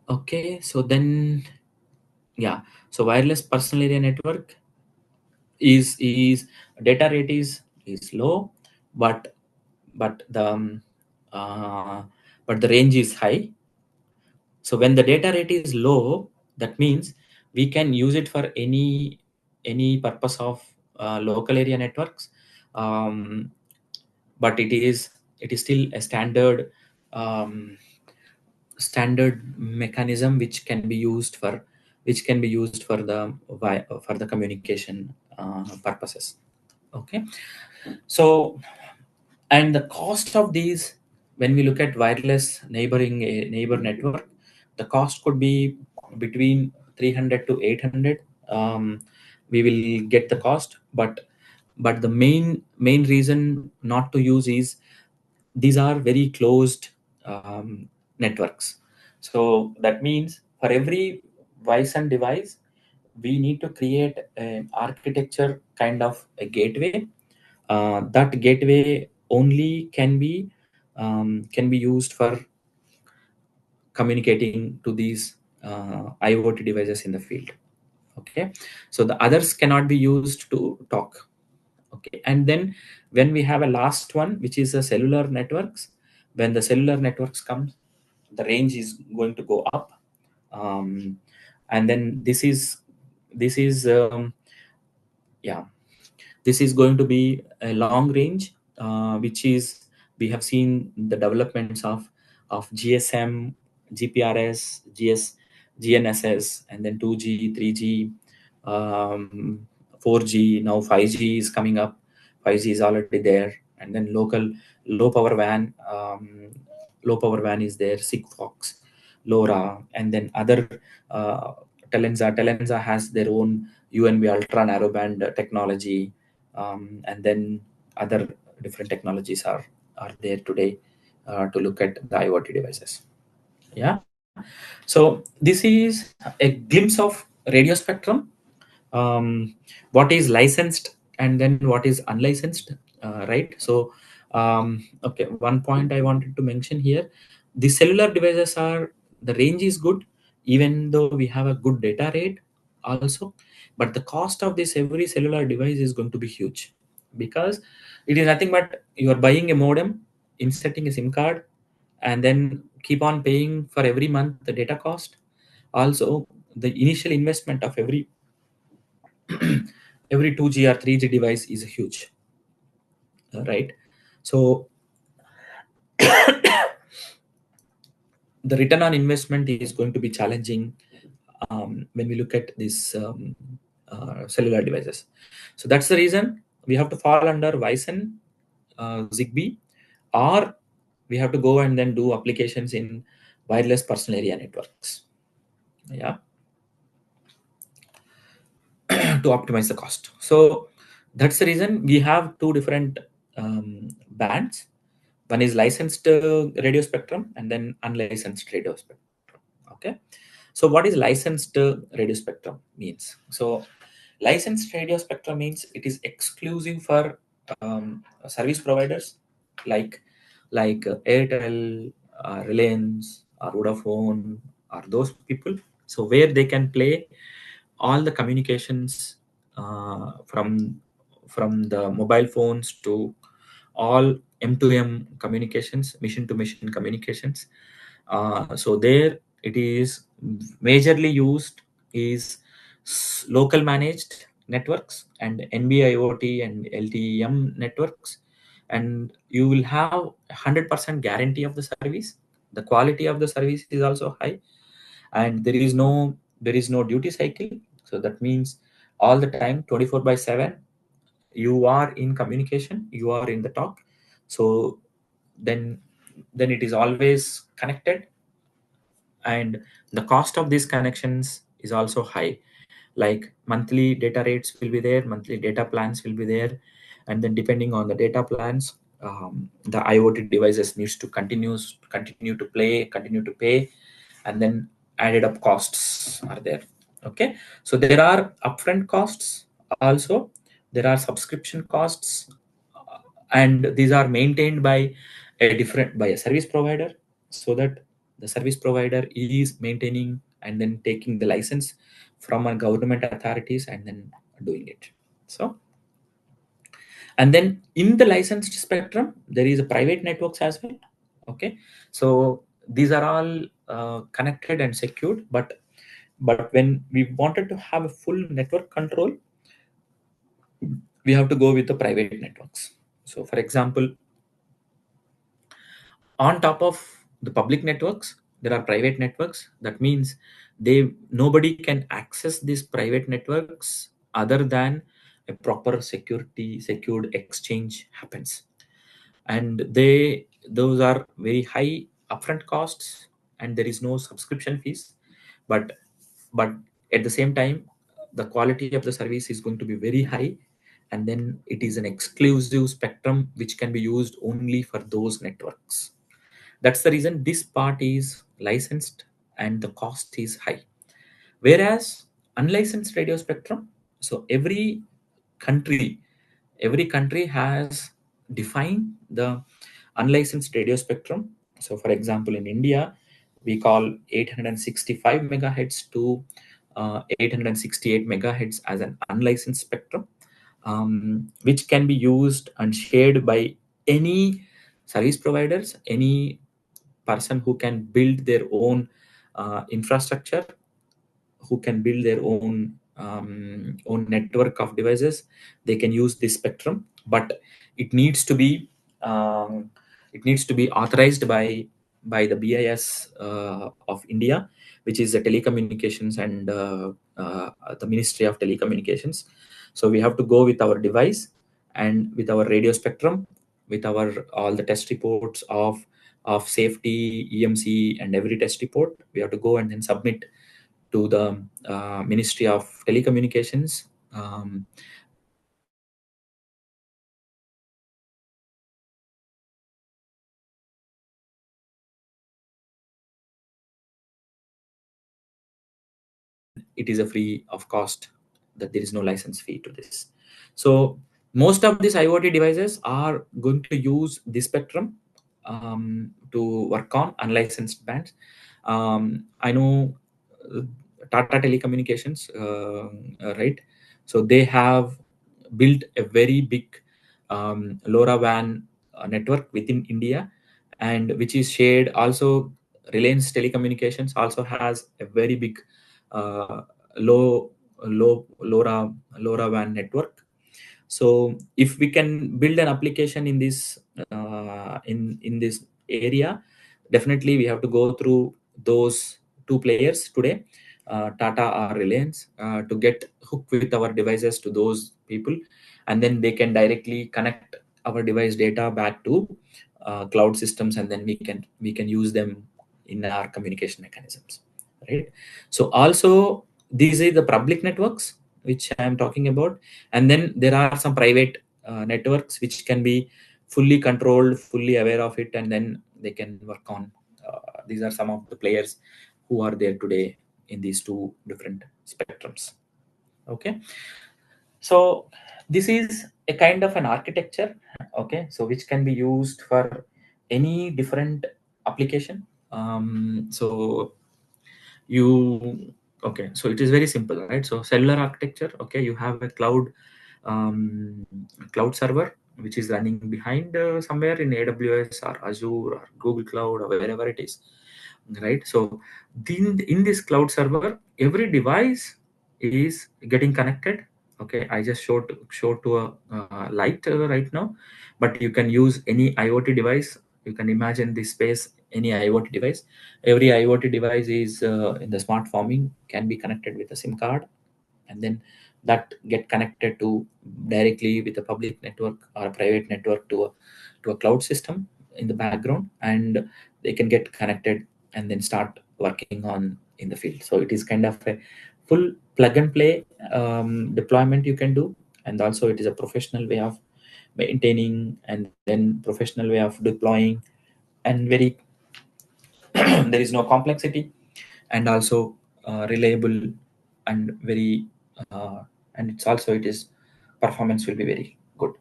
Okay, so then so wireless personal area network is data rate is low, but the uh, but the range is high. So when the data rate is low, that means we can use it for any purpose of local area networks, um, but it is still a um, standard mechanism which can be used for the communication purposes. Okay, so and the cost of these, when we look at wireless neighbor network, the cost could be between 300 to 800. We will get the cost, but the main reason not to use is these are very closed networks. So that means for every Wi-Fi device, we need to create an architecture kind of a gateway. That gateway only can be used for communicating to these IoT devices in the field. Okay, so the others cannot be used to talk. Okay, and then when we have a last one, which is a cellular networks, when the cellular networks comes, the range is going to go up, and then this is yeah this is going to be a long range, which is we have seen the developments of GSM, GPRS, GNSS, and then 2G, 3G, 4G. Now 5G is coming up. 5G is already there, and then low power WAN. Low power WAN is there. Sigfox, LoRa, and then other uh, Telenza. Telenza has their own UNV ultra narrowband technology, and then other different technologies are there today to look at the IoT devices. Yeah, so this is a glimpse of radio spectrum, what is licensed and then what is unlicensed, right? So okay, one point I wanted to mention here: the cellular devices are, the range is good, even though we have a good data rate also, but the cost of this every cellular device is going to be huge, because it is nothing but you are buying a modem, inserting a SIM card, and then keep on paying for every month the data cost. Also, the initial investment of every 2G or 3G device is huge, right? So the return on investment is going to be challenging when we look at these cellular devices. So that's the reason we have to fall under Wi-Fi, Zigbee, or we have to go and then do applications in wireless personal area networks. Yeah, to optimize the cost. So that's the reason we have two different bands. One is licensed radio spectrum, and then unlicensed radio spectrum. Okay, so what is licensed radio spectrum means? So licensed radio spectrum means it is exclusive for service providers like Airtel, Reliance, or Vodafone, or those people. So where they can play all the communications from the mobile phones to all M2M communications, machine to machine communications. So there it is majorly used is local managed networks and NB-IoT and LTE-M networks, and you will have 100% guarantee of the service. The quality of the service is also high, and there is no duty cycle. So that means all the time, 24/7, you are in communication, you are in the talk. So then it is always connected, and the cost of these connections is also high. Like monthly data rates will be there, monthly data plans will be there, and then depending on the data plans, the IoT devices needs to continue to pay, and then added up costs are there. Okay, so there are upfront costs also, there are subscription costs, and these are maintained by a service provider, so that the service provider is maintaining and then taking the license from a government authorities and then doing it. So, and then in the licensed spectrum there is a private networks as well. Okay, so these are all connected and secured, but when we wanted to have a full network control, we have to go with the private networks. So for example, on top of the public networks there are private networks. That means nobody can access these private networks other than a proper secured exchange happens, and those are very high upfront costs, and there is no subscription fees, but at the same time the quality of the service is going to be very high, and then it is an exclusive spectrum which can be used only for those networks. That's the reason this part is licensed and the cost is high. Whereas unlicensed radio spectrum, so country every country has defined the unlicensed radio spectrum. So for example, in India we call 865 megahertz to 868 megahertz as an unlicensed spectrum, which can be used and shared by any service providers, any person who can build their own infrastructure, who can build their own network of devices. They can use this spectrum, but it needs to be authorized by the BIS of India, which is the telecommunications and the Ministry of Telecommunications. So we have to go with our device and with our radio spectrum, with our all the test reports of safety, EMC, and every test report. We have to go and then submit to the Ministry of Telecommunications. It is a free of cost, that there is no license fee to this. So most of these IoT devices are going to use this spectrum to work on unlicensed bands. I know Tata Telecommunications, right? So they have built a very big LoRaWAN network within India, and which is shared also. Reliance Telecommunications also has a very big uh, low LoRaWAN network. So if we can build an application in this in this area, definitely we have to go through those two players today, Tata or Reliance, to get hooked with our devices to those people, and then they can directly connect our device data back to cloud systems, and then we can use them in our communication mechanisms, right? So also these are the public networks which I am talking about, and then there are some private networks which can be fully controlled, fully aware of it, and then they can work on. These are some of the players who are there today in these two different spectrums. Okay, so this is a kind of an architecture. Okay, so which can be used for any different application. So you okay, so it is very simple, right? So cellular architecture. Okay, you have a cloud server which is running behind somewhere in AWS or Azure or Google Cloud or wherever it is, right? So in this cloud server every device is getting connected. Okay, I just showed to a light right now, but you can use any IoT device. You can imagine this space any IoT device. Every IoT device is in the smart farming can be connected with a SIM card, and then that get connected to directly with a public network or a private network to a cloud system in the background, and they can get connected and then start working on in the field. So it is kind of a full plug and play deployment you can do, and also it is a professional way of maintaining and then professional way of deploying, and very there is no complexity, and also reliable, and very and it's also it is performance will be very good.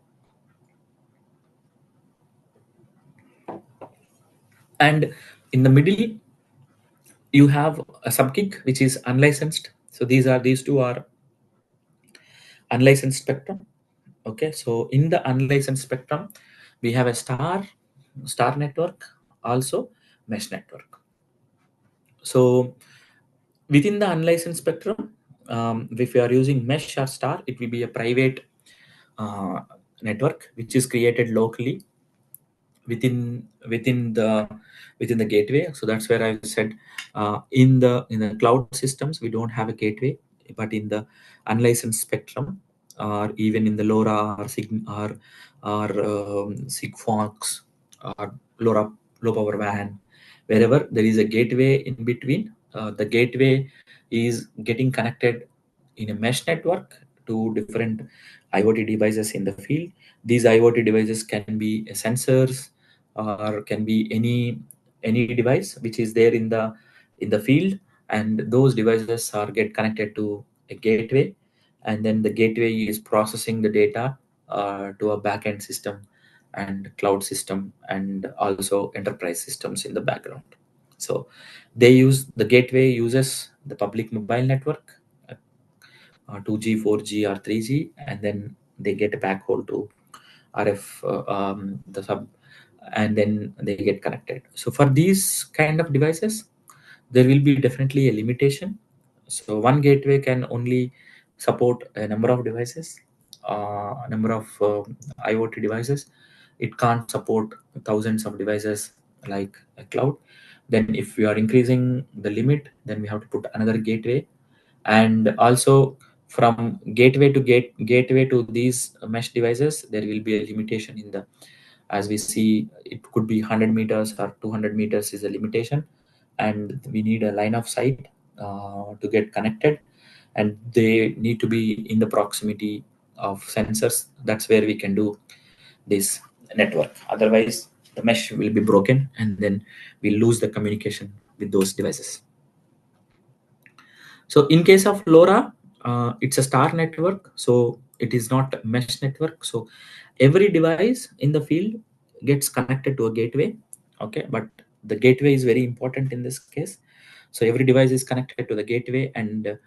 And in the middle you have a subgig which is unlicensed. So these two are unlicensed spectrum. Okay, so in the unlicensed spectrum we have a star network, also mesh network. So within the unlicensed spectrum, if you are using mesh or star, it will be a private uh, network which is created locally within the gateway. So that's where I said in the cloud systems we don't have a gateway, but in the unlicensed spectrum, or even in the LoRa or Sigfox or LoRa low power WAN, wherever there is a gateway in between, the gateway is getting connected in a mesh network to different IoT devices in the field. These IoT devices can be sensors, or can be any device which is there in the field, and those devices are get connected to a gateway, and then the gateway is processing the data to a backend system and cloud system, and also enterprise systems in the background. So the gateway uses the public mobile network, 2G, 4G, or 3G, and then they get a backhaul to RF, the sub, and then they get connected. So for these kind of devices, there will be definitely a limitation. So one gateway can only support a number of devices, number of IoT devices. It can't support thousands of devices like a cloud. Then if we are increasing the limit, then we have to put another gateway. And also from gateway to these mesh devices, there will be a limitation in the, as we see, it could be 100 meters or 200 meters is a limitation, and we need a line of sight to get connected, and they need to be in the proximity of sensors. That's where we can do this network. Otherwise the mesh will be broken, and then we lose the communication with those devices. So in case of LoRa, it's a star network, so it is not a mesh network. So every device in the field gets connected to a gateway. Okay, but the gateway is very important in this case. So every device is connected to the gateway, and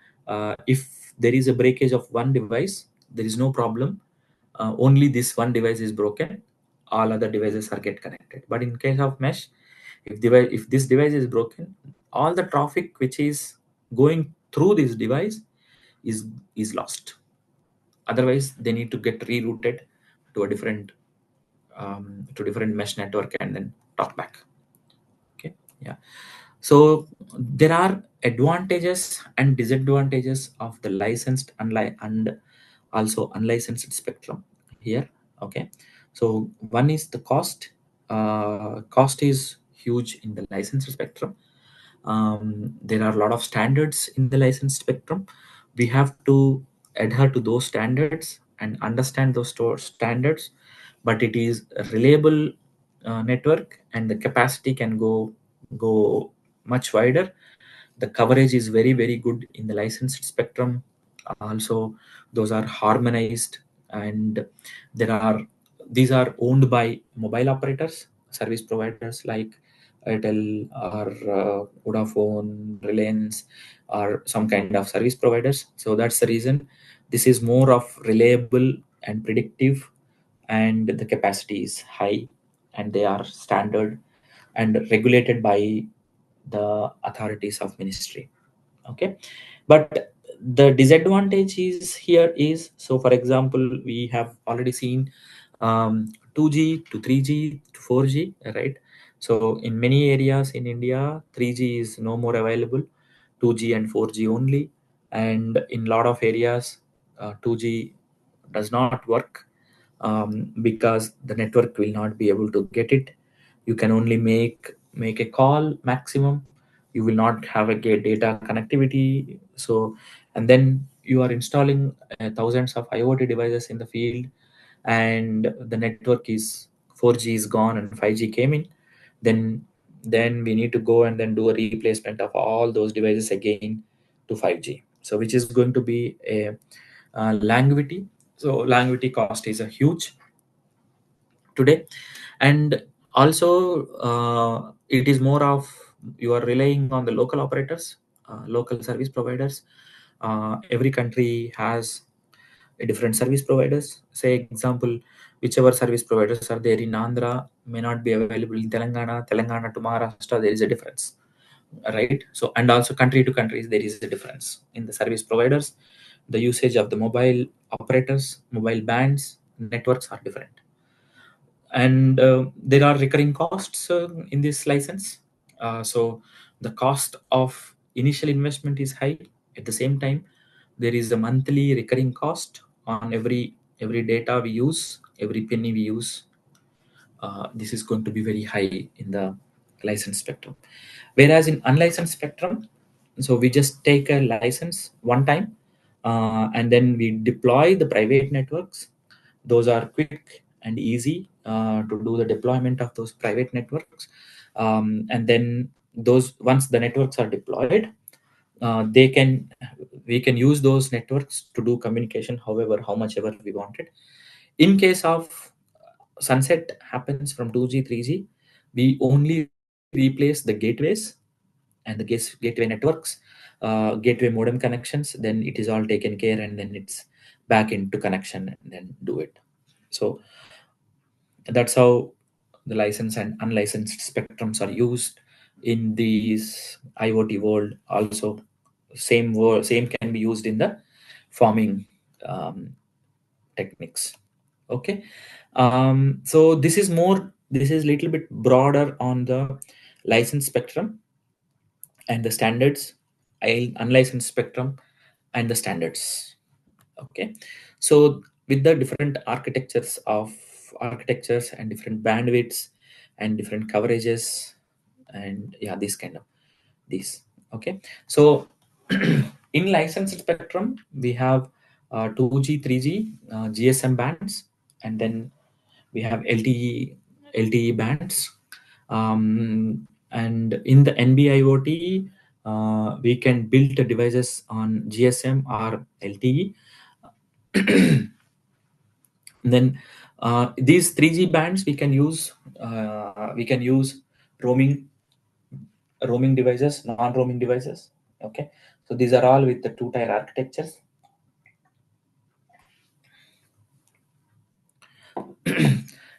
if there is a breakage of one device, there is no problem. Only this one device is broken, all other devices are get connected. But in case of mesh, if this device is broken, all the traffic which is going through this device is lost. Otherwise they need to get rerouted to a different mesh network and then talk back. Okay, yeah. So there are advantages and disadvantages of the licensed and also unlicensed spectrum here. Okay, so one is the cost. Cost is huge in the licensed spectrum. There are a lot of standards in the licensed spectrum. We have to adhere to those standards and understand those standards, but it is a reliable network, and the capacity can go much wider. The coverage is very good in the licensed spectrum. Also those are harmonized, and these are owned by mobile operators, service providers like ATAL or Vodafone, Reliance, or some kind of service providers. So that's the reason this is more of reliable and predictive, and the capacity is high, and they are standard and regulated by the authorities of ministry. Okay, but the disadvantage is here is, so for example, we have already seen 2G to 3G to 4G, right? So in many areas in India, 3G is no more available, 2G and 4G only. And in a lot of areas, 2G does not work because the network will not be able to get it. You can only make a call maximum. You will not have a data connectivity. So, and then you are installing thousands of IoT devices in the field, and the network is 4G is gone and 5G came in. Then we need to go and then do a replacement of all those devices again to 5G. So which is going to be a languidity. So languidity cost is a huge today. And also it is more of you are relying on the local operators, local service providers. Every country has a different service providers. Say example, whichever service providers are there in Andhra may not be available in Telangana to Maharashtra. There is a difference, right? So, and also country to countries there is a difference in the service providers. The usage of the mobile operators, mobile bands, networks are different. And there are recurring costs in this license. So the cost of initial investment is high. At the same time, there is a monthly recurring cost on every data we use, every penny we use. This is going to be very high in the licensed spectrum. Whereas in unlicensed spectrum, so we just take a license one time, and then we deploy the private networks. Those are quick and easy to do the deployment of those private networks. And then those, once the networks are deployed, they can we can use those networks to do communication however how much ever we wanted. In case of sunset happens from 2G 3G, we only replace the gateways and the gateway networks, gateway modem connections. Then it is all taken care, and then it's back into connection and then do it. So that's how the licensed and unlicensed spectrums are used in these IoT world. Also, same can be used in the farming techniques. Okay. So this is little bit broader on the licensed spectrum and the standards, unlicensed spectrum and the standards. Okay. So with the different architectures and different bandwidths and different coverages, and yeah, this kind of this. Okay. So in licensed spectrum we have 2G 3G GSM bands, and then we have LTE bands. And in the NB-IoT, we can build the devices on GSM or LTE. Then these 3G bands we can use roaming devices, non-roaming devices. Okay, so these are all with the two-tier architectures.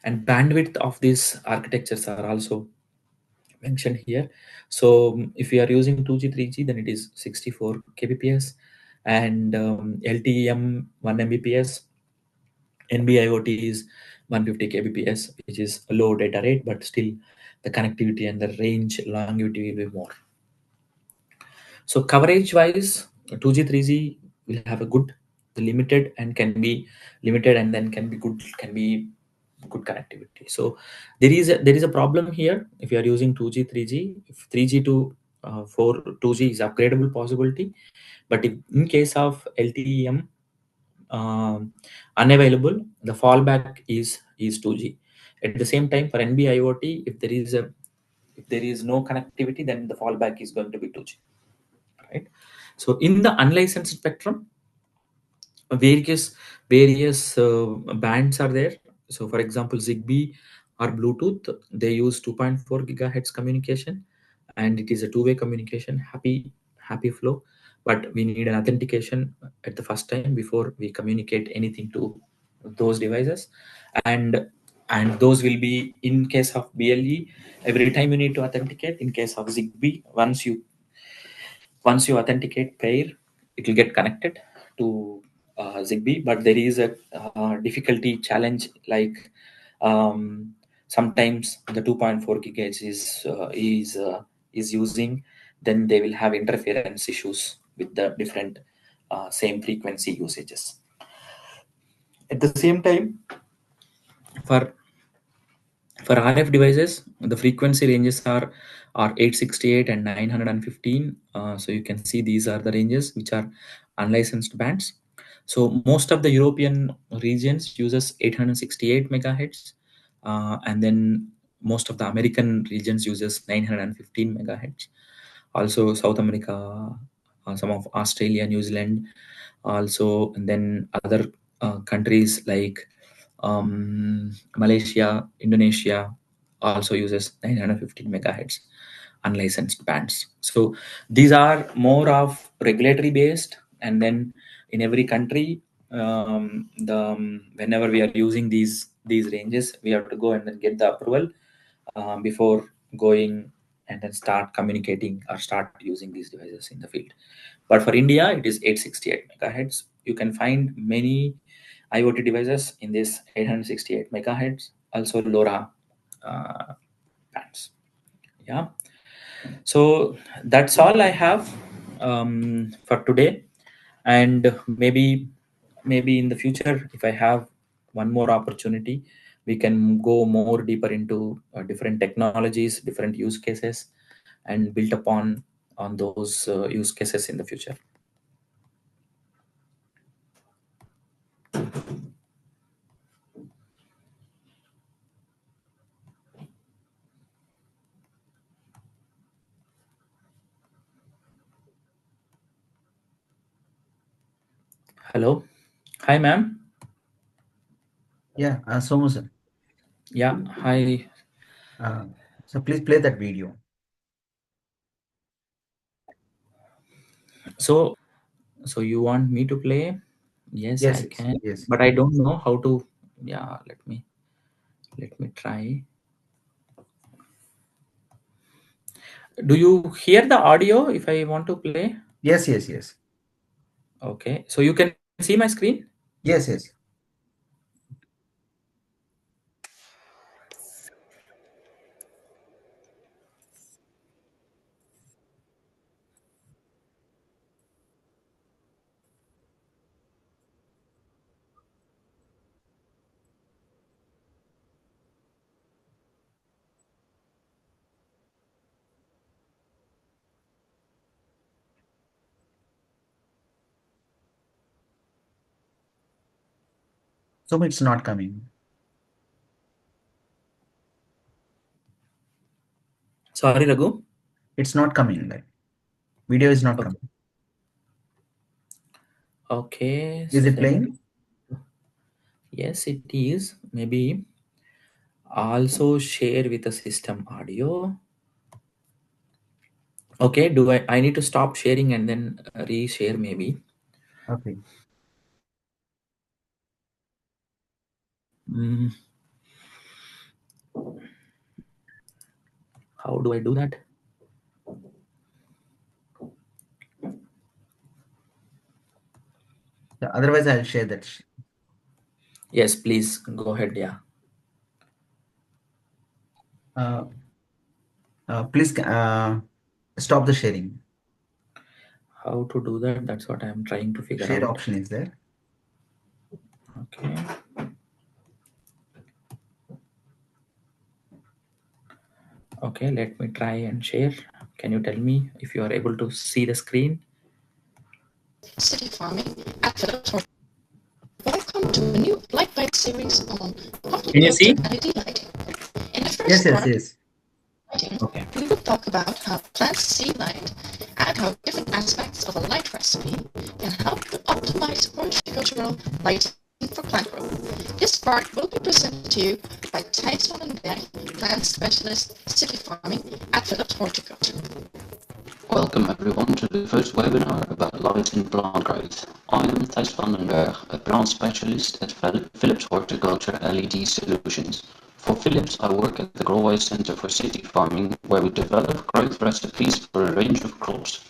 And bandwidth of these architectures are also mentioned here. So if we are using 2G 3G, then it is 64 kbps, and LTE-M 1 Mbps. NB-IoT is 150 kbps, which is a low data rate, but still the connectivity and the range longevity will be more. So coverage wise, 2G 3G will have a good, limited, and can be limited, and then can be good connectivity. So there is a problem here. If you are using 2G 3G, if 3G to 2G is upgradable possibility, but if in case of LTE-M unavailable, the fallback is 2G. At the same time, for NB-IoT, if there is no connectivity, then the fallback is going to be 2G. Right. So in the unlicensed spectrum, various bands are there. So for example, Zigbee or Bluetooth, they use 2.4 gigahertz communication, and it is a two-way communication, happy flow. But we need an authentication at the first time before we communicate anything to those devices. And those will be, in case of BLE, every time you need to authenticate. In case of Zigbee, once you authenticate pair, it will get connected to Zigbee. But there is a difficulty challenge, like sometimes the 2.4 gigahertz is using, then they will have interference issues with the different same frequency usages. At the same time, for RF devices, the frequency ranges are 868 and 915. So you can see these are the ranges which are unlicensed bands. So most of the European regions uses 868 megahertz, and then most of the American regions uses 915 megahertz. Also South America, some of Australia, New Zealand, also, and then other countries like Malaysia, Indonesia also uses 915 megahertz unlicensed bands. So these are more of regulatory based, and then in every country, whenever we are using these ranges, we have to go and then get the approval before going and then start communicating or start using these devices in the field. But for India, it is 868 megahertz. You can find many IoT devices in this 868 megahertz, also LoRa bands. Yeah. So that's all I have for today, and maybe in the future, if I have one more opportunity, we can go more deeper into different technologies, different use cases, and build upon on those use cases in the future. Hello. Hi, ma'am. Yeah, Somu sir. Yeah. Hi. So please play that video. So you want me to play? Yes, Yes, I yes, can, yes. but I don't know how to. Yeah, let me try. Do you hear the audio if I want to play? Yes, yes, yes. Okay, so you can see my screen? Yes, yes. Somu, it's not coming. Sorry, Raghu. It's not coming. Like video is not Okay. coming. Okay. Is it Send. playing? Yes, it is. Maybe also share with the system audio. Okay. Do I need to stop sharing and then reshare maybe? Okay. Mm, how do I do that? Yeah, otherwise, I'll share that. Yes, please go ahead. Yeah. Please stop the sharing. How to do that? That's what I'm trying to figure Share out. option is there. Okay. Okay, let me try and share. Can you tell me if you are able to see the screen? City farming at Philips. Welcome to a new lightweight series on Can you see? horticulture LED lighting. In the Yes, first yes, part, yes. Okay. we will talk about how plants see light and how different aspects of a light recipe can help to optimize horticultural lighting for plant growth. This part will be presented to you by Thijs van den Berg, plant specialist city farming at Philips Horticulture. Welcome everyone to the first webinar about light in plant growth. I am Thijs van den Berg, a plant specialist at Philips Horticulture LED Solutions. For Philips, I work at the Growway Center for City Farming, where we develop growth recipes for a range of crops.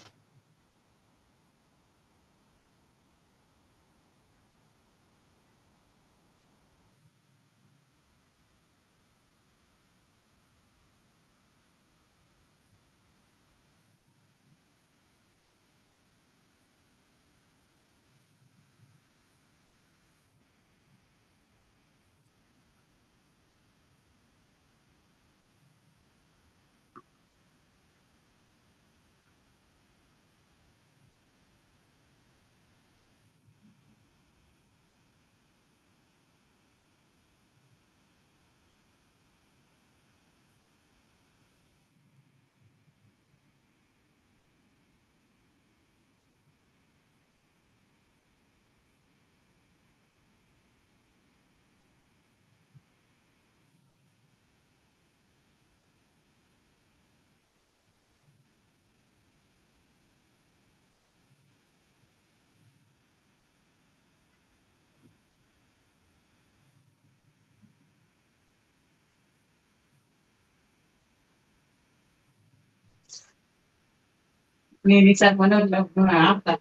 నేను ఈసారి మనోళ్ళు ఆపుతా.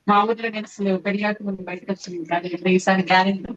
మా ఊర్లో నేను అసలు పెరిగాక ముందు బయటకు వచ్చింది కానీ ఈసారి guarantee.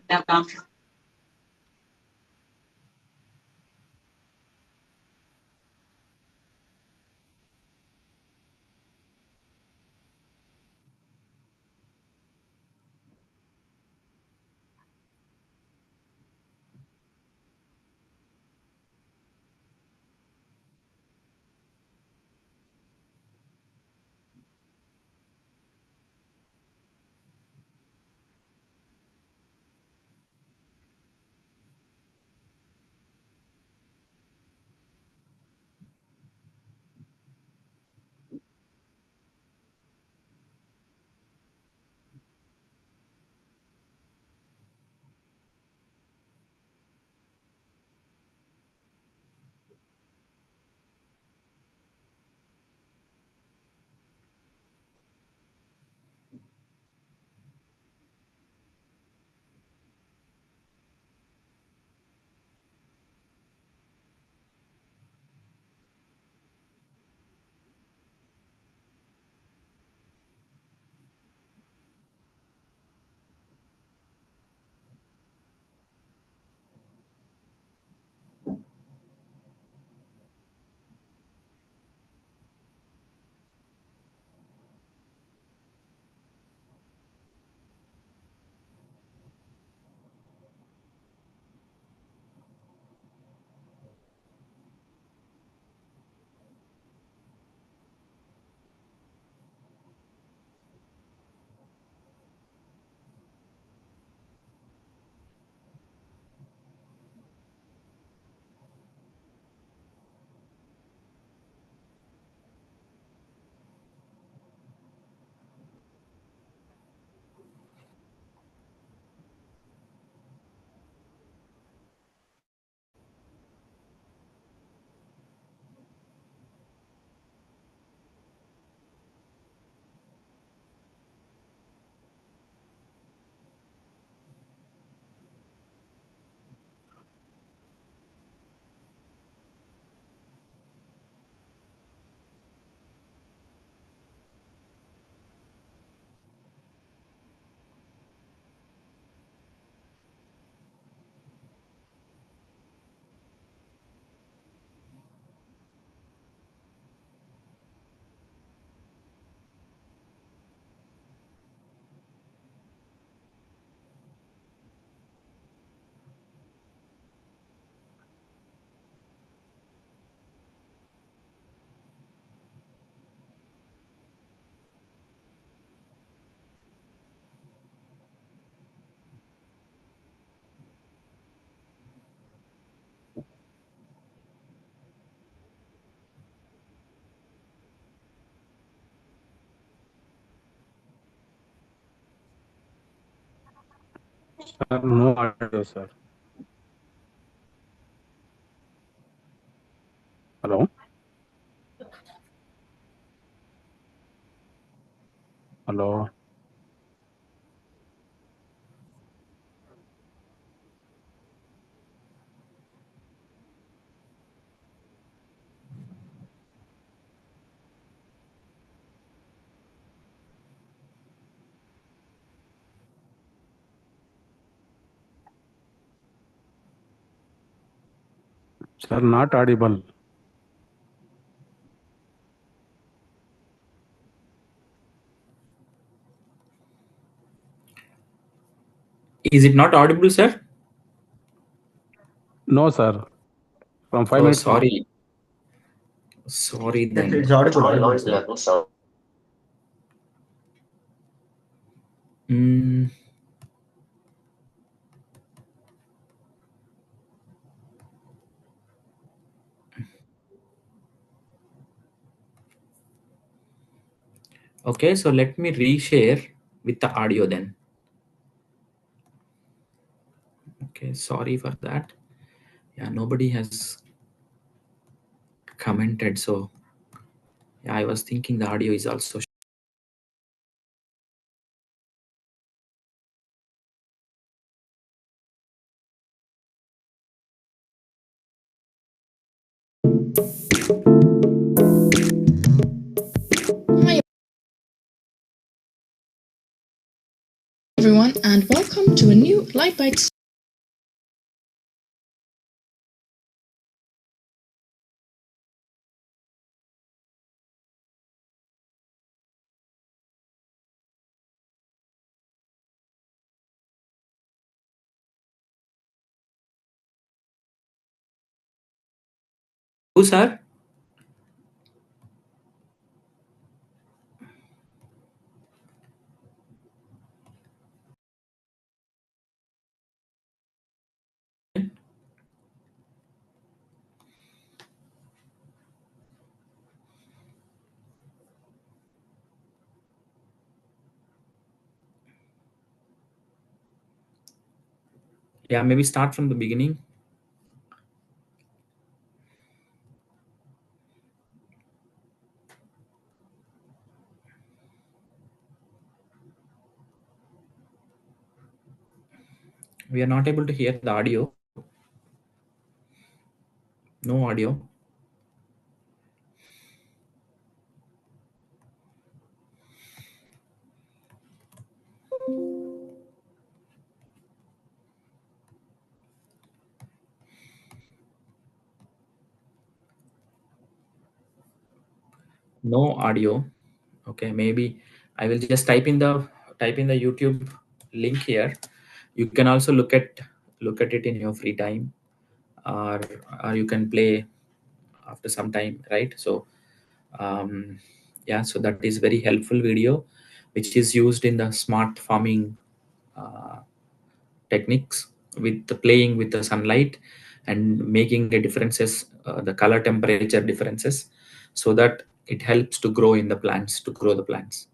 No audio, sir. Hello? Hello? Sir, not audible. Is it not audible, sir? No, sir. From 5 Oh, minutes. sorry. Sorry then. It's audible. Mm, okay, so let me reshare with the audio then. Okay, sorry for that. Yeah, nobody has commented, so yeah, I was thinking the audio is also everyone, and welcome to a new Light Bites. Who, sir? Yeah, maybe start from the beginning. We are not able to hear the audio. No audio. No audio. Okay, maybe I will just type in the YouTube link here. You can also look at it in your free time, or you can play after some time, right? So yeah, so that is very helpful video which is used in the smart farming uh, techniques, with the playing with the sunlight and making the differences, the color temperature differences, so that it helps to grow in the plants, to grow the plants.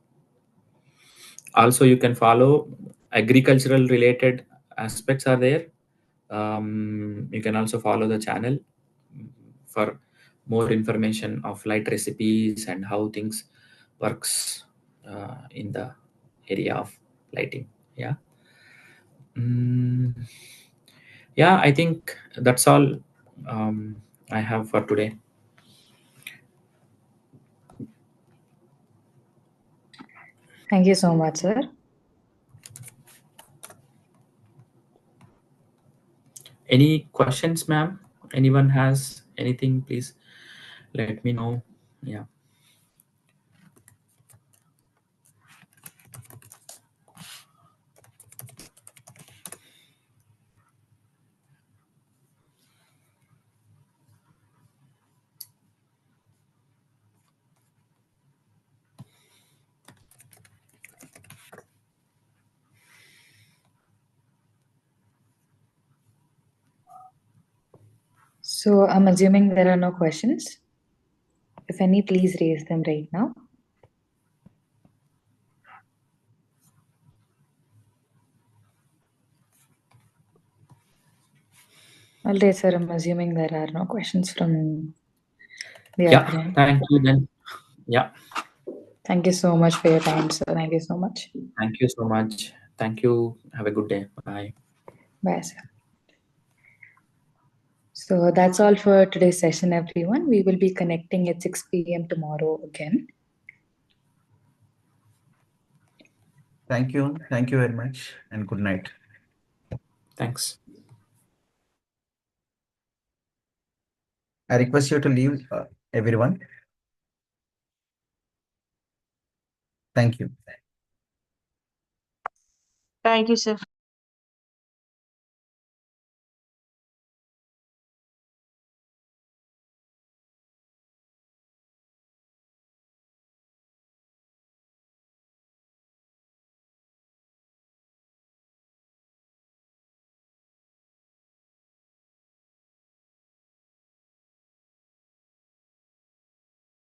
Also, you can follow agricultural related aspects are there. You can also follow the channel for more information of light recipes and how things works in the area of lighting. Yeah. Mm, yeah, I think that's all I have for today. Thank you so much, sir. Any questions, ma'am? Anyone has anything, please let me know. Yeah. So I'm assuming there are no questions. If any, please raise them right now. All right, sir. I'm assuming there are no questions from the Yeah, audience. thank you then. Yeah, Thank you so much for your time, sir. Thank you so much. thank you so much. Thank you. Have a good day. Bye. Bye, sir. So that's all for today's session, everyone. We will be connecting at 6 p.m. tomorrow again. Thank you. Thank you very much, and good night. Thanks. I request you to leave, everyone. Thank you. Thank you, sir.